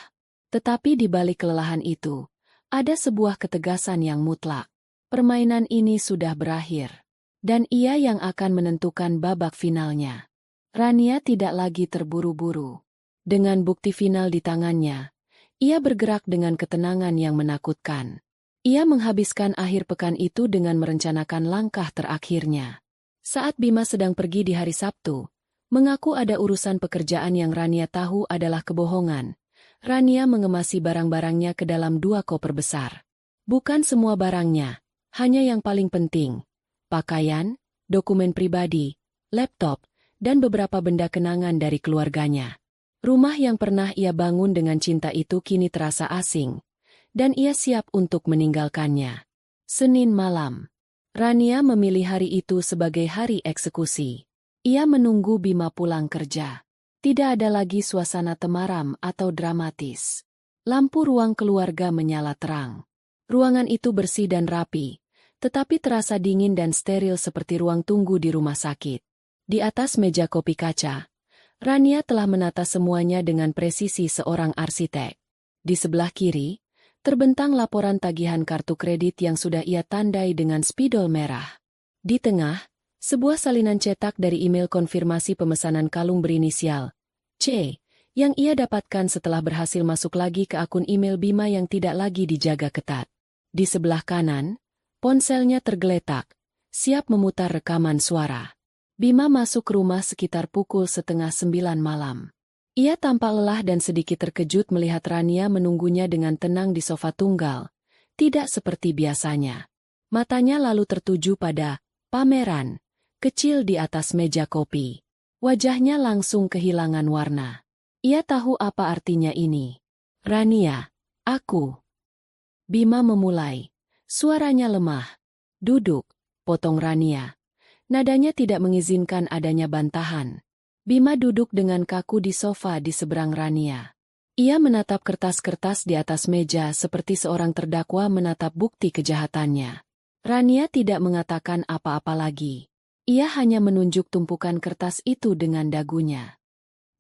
Tetapi di balik kelelahan itu, ada sebuah ketegasan yang mutlak. Permainan ini sudah berakhir. Dan ia yang akan menentukan babak finalnya. Rania tidak lagi terburu-buru. Dengan bukti final di tangannya, ia bergerak dengan ketenangan yang menakutkan. Ia menghabiskan akhir pekan itu dengan merencanakan langkah terakhirnya. Saat Bima sedang pergi di hari Sabtu, mengaku ada urusan pekerjaan yang Rania tahu adalah kebohongan. Rania mengemasi barang-barangnya ke dalam 2 koper besar. Bukan semua barangnya, hanya yang paling penting. Pakaian, dokumen pribadi, laptop, dan beberapa benda kenangan dari keluarganya. Rumah yang pernah ia bangun dengan cinta itu kini terasa asing, dan ia siap untuk meninggalkannya. Senin malam. Rania memilih hari itu sebagai hari eksekusi. Ia menunggu Bima pulang kerja. Tidak ada lagi suasana temaram atau dramatis. Lampu ruang keluarga menyala terang. Ruangan itu bersih dan rapi, tetapi terasa dingin dan steril seperti ruang tunggu di rumah sakit. Di atas meja kopi kaca, Rania telah menata semuanya dengan presisi seorang arsitek. Di sebelah kiri, terbentang laporan tagihan kartu kredit yang sudah ia tandai dengan spidol merah. Di tengah, sebuah salinan cetak dari email konfirmasi pemesanan kalung berinisial C, yang ia dapatkan setelah berhasil masuk lagi ke akun email Bima yang tidak lagi dijaga ketat. Di sebelah kanan, ponselnya tergeletak, siap memutar rekaman suara. Bima masuk rumah sekitar pukul 8:30 malam. Ia tampak lelah dan sedikit terkejut melihat Rania menunggunya dengan tenang di sofa tunggal, tidak seperti biasanya. Matanya lalu tertuju pada pameran kecil di atas meja kopi. Wajahnya langsung kehilangan warna. Ia tahu apa artinya ini. Rania, aku. Bima memulai. Suaranya lemah. Duduk, potong Rania. Nadanya tidak mengizinkan adanya bantahan. Bima duduk dengan kaku di sofa di seberang Rania. Ia menatap kertas-kertas di atas meja seperti seorang terdakwa menatap bukti kejahatannya. Rania tidak mengatakan apa-apa lagi. Ia hanya menunjuk tumpukan kertas itu dengan dagunya.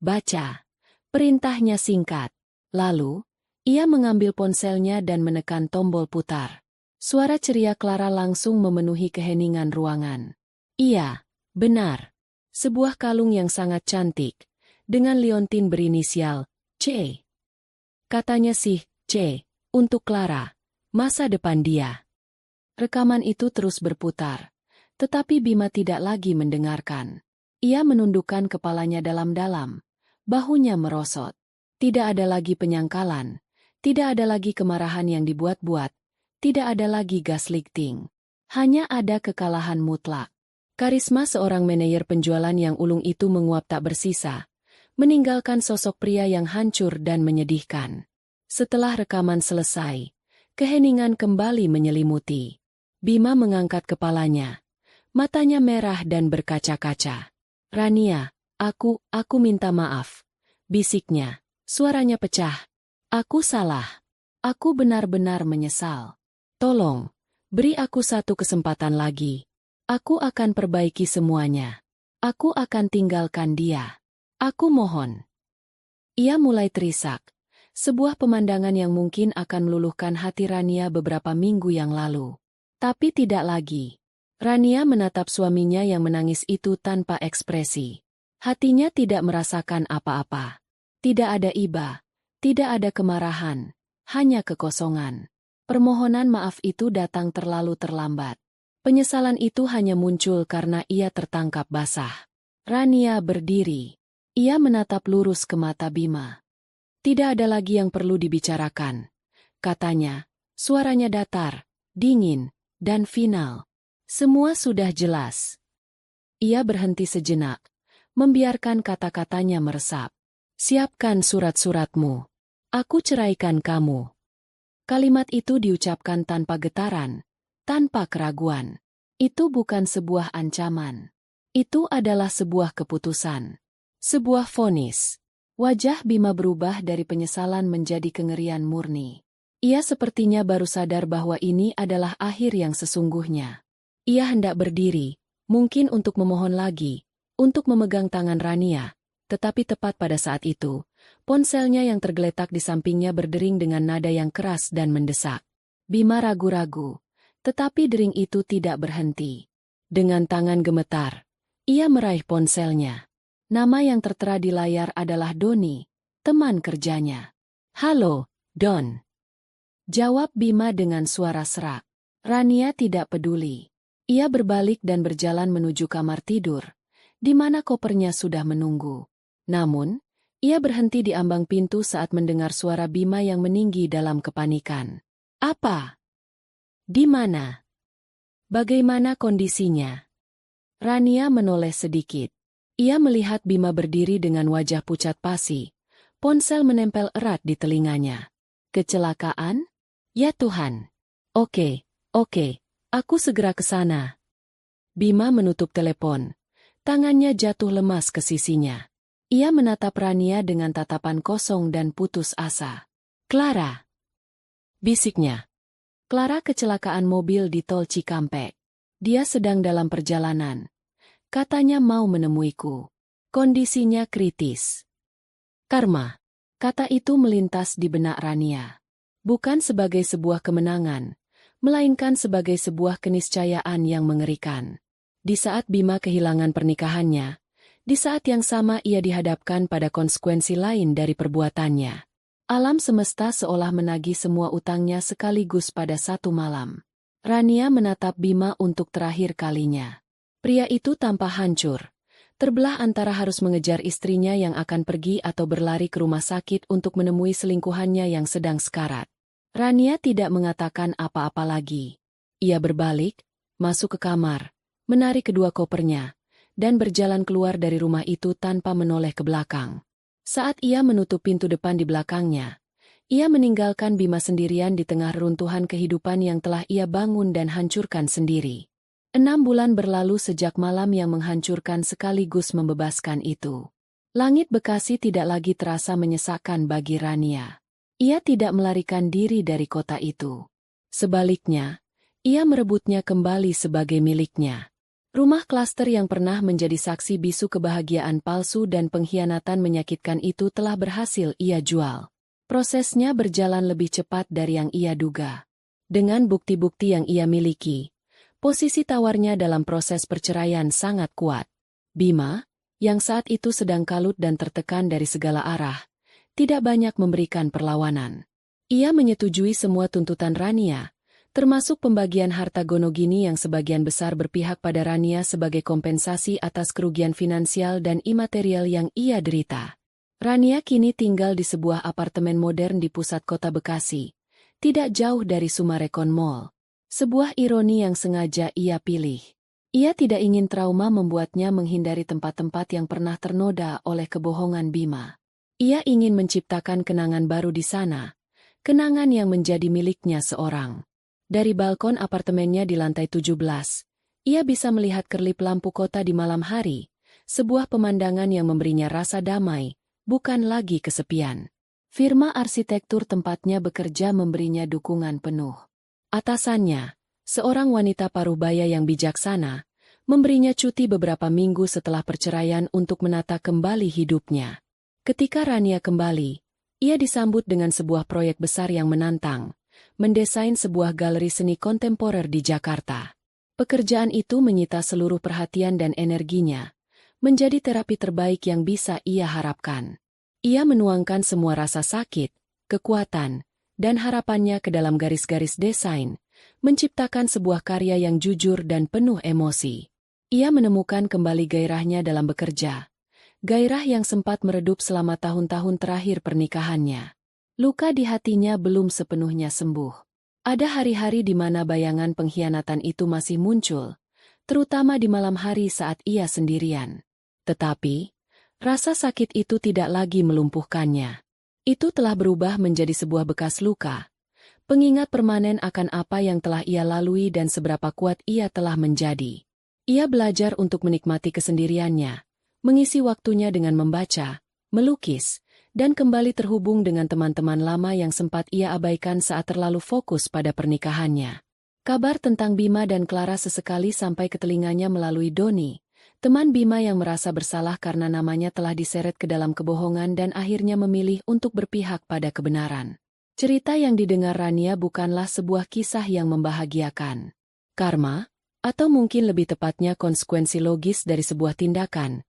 Baca. Perintahnya singkat. Lalu, Ia mengambil ponselnya dan menekan tombol putar. Suara ceria Clara langsung memenuhi keheningan ruangan. Iya, benar. Sebuah kalung yang sangat cantik, dengan liontin berinisial C. Katanya sih, C, untuk Clara, masa depan dia. Rekaman itu terus berputar, tetapi Bima tidak lagi mendengarkan. Ia menundukkan kepalanya dalam-dalam, bahunya merosot. Tidak ada lagi penyangkalan, tidak ada lagi kemarahan yang dibuat-buat, tidak ada lagi gaslighting. Hanya ada kekalahan mutlak. Karisma seorang manajer penjualan yang ulung itu menguap tak bersisa, meninggalkan sosok pria yang hancur dan menyedihkan. Setelah rekaman selesai, keheningan kembali menyelimuti. Bima mengangkat kepalanya. Matanya merah dan berkaca-kaca. Rania, aku minta maaf. Bisiknya, suaranya pecah. Aku salah. Aku benar-benar menyesal. Tolong, beri aku satu kesempatan lagi. Aku akan perbaiki semuanya. Aku akan tinggalkan dia. Aku mohon. Ia mulai terisak. Sebuah pemandangan yang mungkin akan meluluhkan hati Rania beberapa minggu yang lalu. Tapi tidak lagi. Rania menatap suaminya yang menangis itu tanpa ekspresi. Hatinya tidak merasakan apa-apa. Tidak ada iba. Tidak ada kemarahan, hanya kekosongan. Permohonan maaf itu datang terlalu terlambat. Penyesalan itu hanya muncul karena ia tertangkap basah. Rania berdiri. Ia menatap lurus ke mata Bima. Tidak ada lagi yang perlu dibicarakan. Katanya, suaranya datar, dingin, dan final. Semua sudah jelas. Ia berhenti sejenak, membiarkan kata-katanya meresap. Siapkan surat-suratmu. Aku ceraikan kamu. Kalimat itu diucapkan tanpa getaran, tanpa keraguan. Itu bukan sebuah ancaman. Itu adalah sebuah keputusan. Sebuah vonis. Wajah Bima berubah dari penyesalan menjadi kengerian murni. Ia sepertinya baru sadar bahwa ini adalah akhir yang sesungguhnya. Ia hendak berdiri, mungkin untuk memohon lagi, untuk memegang tangan Rania, tetapi tepat pada saat itu, ponselnya yang tergeletak di sampingnya berdering dengan nada yang keras dan mendesak. Bima ragu-ragu, tetapi dering itu tidak berhenti. Dengan tangan gemetar, ia meraih ponselnya. Nama yang tertera di layar adalah Doni, teman kerjanya. Halo, Don. Jawab Bima dengan suara serak. Rania tidak peduli. Ia berbalik dan berjalan menuju kamar tidur, di mana kopernya sudah menunggu. Namun, ia berhenti di ambang pintu saat mendengar suara Bima yang meninggi dalam kepanikan. Apa? Di mana? Bagaimana kondisinya? Rania menoleh sedikit. Ia melihat Bima berdiri dengan wajah pucat pasi. Ponsel menempel erat di telinganya. Kecelakaan? Ya Tuhan. Oke, aku segera ke sana. Bima menutup telepon. Tangannya jatuh lemas ke sisinya. Ia menatap Rania dengan tatapan kosong dan putus asa. Clara. Bisiknya. Clara kecelakaan mobil di tol Cikampek. Dia sedang dalam perjalanan. Katanya mau menemuiku. Kondisinya kritis. Karma. Kata itu melintas di benak Rania. Bukan sebagai sebuah kemenangan, melainkan sebagai sebuah keniscayaan yang mengerikan. Di saat Bima kehilangan pernikahannya, di saat yang sama ia dihadapkan pada konsekuensi lain dari perbuatannya. Alam semesta seolah menagih semua utangnya sekaligus pada satu malam. Rania menatap Bima untuk terakhir kalinya. Pria itu tampak hancur, terbelah antara harus mengejar istrinya yang akan pergi atau berlari ke rumah sakit untuk menemui selingkuhannya yang sedang sekarat. Rania tidak mengatakan apa-apa lagi. Ia berbalik, masuk ke kamar, menarik kedua kopernya, dan berjalan keluar dari rumah itu tanpa menoleh ke belakang. Saat ia menutup pintu depan di belakangnya, ia meninggalkan Bima sendirian di tengah reruntuhan kehidupan yang telah ia bangun dan hancurkan sendiri. 6 bulan berlalu sejak malam yang menghancurkan sekaligus membebaskan itu. Langit Bekasi tidak lagi terasa menyesakkan bagi Rania. Ia tidak melarikan diri dari kota itu. Sebaliknya, ia merebutnya kembali sebagai miliknya. Rumah klaster yang pernah menjadi saksi bisu kebahagiaan palsu dan pengkhianatan menyakitkan itu telah berhasil ia jual. Prosesnya berjalan lebih cepat dari yang ia duga. Dengan bukti-bukti yang ia miliki, posisi tawarnya dalam proses perceraian sangat kuat. Bima, yang saat itu sedang kalut dan tertekan dari segala arah, tidak banyak memberikan perlawanan. Ia menyetujui semua tuntutan Rania, termasuk pembagian harta Gonogini yang sebagian besar berpihak pada Rania sebagai kompensasi atas kerugian finansial dan imaterial yang ia derita. Rania kini tinggal di sebuah apartemen modern di pusat kota Bekasi, tidak jauh dari Sumarekon Mall. Sebuah ironi yang sengaja ia pilih. Ia tidak ingin trauma membuatnya menghindari tempat-tempat yang pernah ternoda oleh kebohongan Bima. Ia ingin menciptakan kenangan baru di sana, kenangan yang menjadi miliknya seorang. Dari balkon apartemennya di lantai 17, ia bisa melihat kerlip lampu kota di malam hari, sebuah pemandangan yang memberinya rasa damai, bukan lagi kesepian. Firma arsitektur tempatnya bekerja memberinya dukungan penuh. Atasannya, seorang wanita parubaya yang bijaksana, memberinya cuti beberapa minggu setelah perceraian untuk menata kembali hidupnya. Ketika Rania kembali, ia disambut dengan sebuah proyek besar yang menantang, mendesain sebuah galeri seni kontemporer di Jakarta. Pekerjaan itu menyita seluruh perhatian dan energinya, menjadi terapi terbaik yang bisa ia harapkan. Ia menuangkan semua rasa sakit, kekuatan, dan harapannya ke dalam garis-garis desain, menciptakan sebuah karya yang jujur dan penuh emosi. Ia menemukan kembali gairahnya dalam bekerja, gairah yang sempat meredup selama tahun-tahun terakhir pernikahannya. Luka di hatinya belum sepenuhnya sembuh. Ada hari-hari di mana bayangan pengkhianatan itu masih muncul, terutama di malam hari saat ia sendirian. Tetapi, rasa sakit itu tidak lagi melumpuhkannya. Itu telah berubah menjadi sebuah bekas luka, pengingat permanen akan apa yang telah ia lalui dan seberapa kuat ia telah menjadi. Ia belajar untuk menikmati kesendiriannya, mengisi waktunya dengan membaca, melukis, dan kembali terhubung dengan teman-teman lama yang sempat ia abaikan saat terlalu fokus pada pernikahannya. Kabar tentang Bima dan Clara sesekali sampai ke telinganya melalui Doni, teman Bima yang merasa bersalah karena namanya telah diseret ke dalam kebohongan dan akhirnya memilih untuk berpihak pada kebenaran. Cerita yang didengar Rania bukanlah sebuah kisah yang membahagiakan. Karma, atau mungkin lebih tepatnya konsekuensi logis dari sebuah tindakan,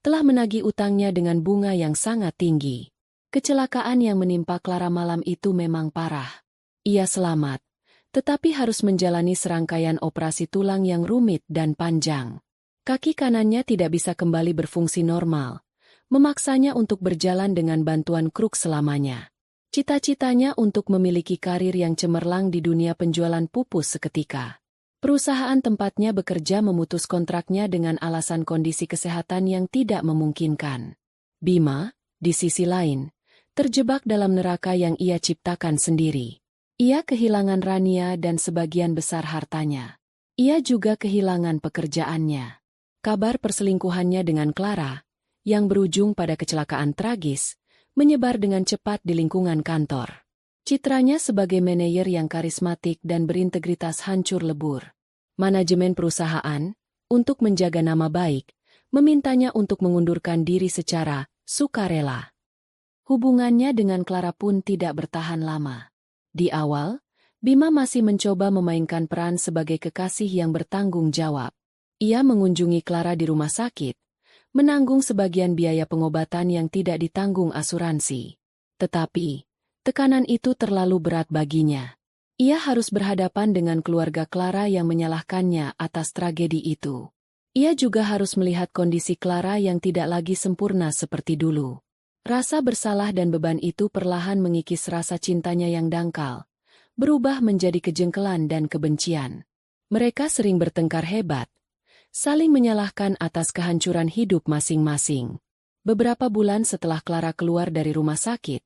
telah menagih utangnya dengan bunga yang sangat tinggi. Kecelakaan yang menimpa Clara malam itu memang parah. Ia selamat, tetapi harus menjalani serangkaian operasi tulang yang rumit dan panjang. Kaki kanannya tidak bisa kembali berfungsi normal, memaksanya untuk berjalan dengan bantuan kruk selamanya. Cita-citanya untuk memiliki karir yang cemerlang di dunia penjualan pupus seketika. Perusahaan tempatnya bekerja memutus kontraknya dengan alasan kondisi kesehatan yang tidak memungkinkan. Bima, di sisi lain, terjebak dalam neraka yang ia ciptakan sendiri. Ia kehilangan Rania dan sebagian besar hartanya. Ia juga kehilangan pekerjaannya. Kabar perselingkuhannya dengan Clara, yang berujung pada kecelakaan tragis, menyebar dengan cepat di lingkungan kantor. Citranya sebagai manajer yang karismatik dan berintegritas hancur lebur. Manajemen perusahaan, untuk menjaga nama baik, memintanya untuk mengundurkan diri secara sukarela. Hubungannya dengan Clara pun tidak bertahan lama. Di awal, Bima masih mencoba memainkan peran sebagai kekasih yang bertanggung jawab. Ia mengunjungi Clara di rumah sakit, menanggung sebagian biaya pengobatan yang tidak ditanggung asuransi. Tetapi, tekanan itu terlalu berat baginya. Ia harus berhadapan dengan keluarga Clara yang menyalahkannya atas tragedi itu. Ia juga harus melihat kondisi Clara yang tidak lagi sempurna seperti dulu. Rasa bersalah dan beban itu perlahan mengikis rasa cintanya yang dangkal, berubah menjadi kejengkelan dan kebencian. Mereka sering bertengkar hebat, saling menyalahkan atas kehancuran hidup masing-masing. Beberapa bulan setelah Clara keluar dari rumah sakit,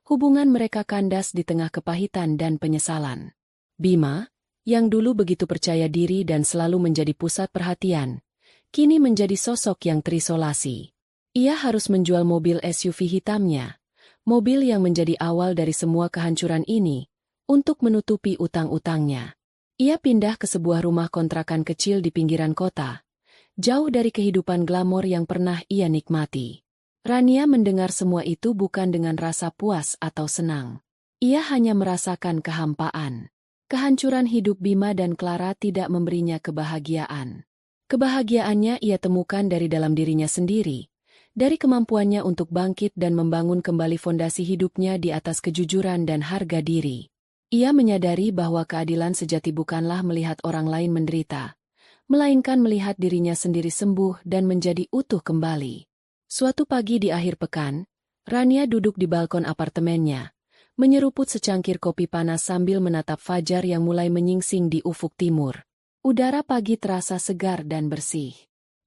hubungan mereka kandas di tengah kepahitan dan penyesalan. Bima, yang dulu begitu percaya diri dan selalu menjadi pusat perhatian, kini menjadi sosok yang terisolasi. Ia harus menjual mobil SUV hitamnya, mobil yang menjadi awal dari semua kehancuran ini, untuk menutupi utang-utangnya. Ia pindah ke sebuah rumah kontrakan kecil di pinggiran kota, jauh dari kehidupan glamor yang pernah ia nikmati. Rania mendengar semua itu bukan dengan rasa puas atau senang. Ia hanya merasakan kehampaan. Kehancuran hidup Bima dan Clara tidak memberinya kebahagiaan. Kebahagiaannya ia temukan dari dalam dirinya sendiri, dari kemampuannya untuk bangkit dan membangun kembali fondasi hidupnya di atas kejujuran dan harga diri. Ia menyadari bahwa keadilan sejati bukanlah melihat orang lain menderita, melainkan melihat dirinya sendiri sembuh dan menjadi utuh kembali. Suatu pagi di akhir pekan, Rania duduk di balkon apartemennya, menyeruput secangkir kopi panas sambil menatap fajar yang mulai menyingsing di ufuk timur. Udara pagi terasa segar dan bersih.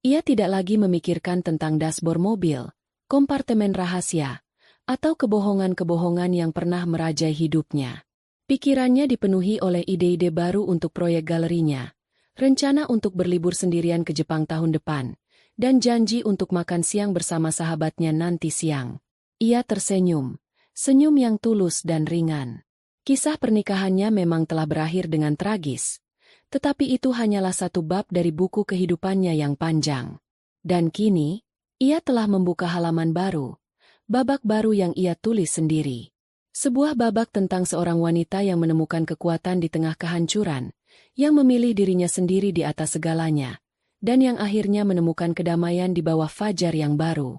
Ia tidak lagi memikirkan tentang dashboard mobil, kompartemen rahasia, atau kebohongan-kebohongan yang pernah merajai hidupnya. Pikirannya dipenuhi oleh ide-ide baru untuk proyek galerinya, rencana untuk berlibur sendirian ke Jepang tahun depan, dan janji untuk makan siang bersama sahabatnya nanti siang. Ia tersenyum, senyum yang tulus dan ringan. Kisah pernikahannya memang telah berakhir dengan tragis, tetapi itu hanyalah satu bab dari buku kehidupannya yang panjang. Dan kini, ia telah membuka halaman baru, babak baru yang ia tulis sendiri. Sebuah babak tentang seorang wanita yang menemukan kekuatan di tengah kehancuran, yang memilih dirinya sendiri di atas segalanya, dan yang akhirnya menemukan kedamaian di bawah fajar yang baru.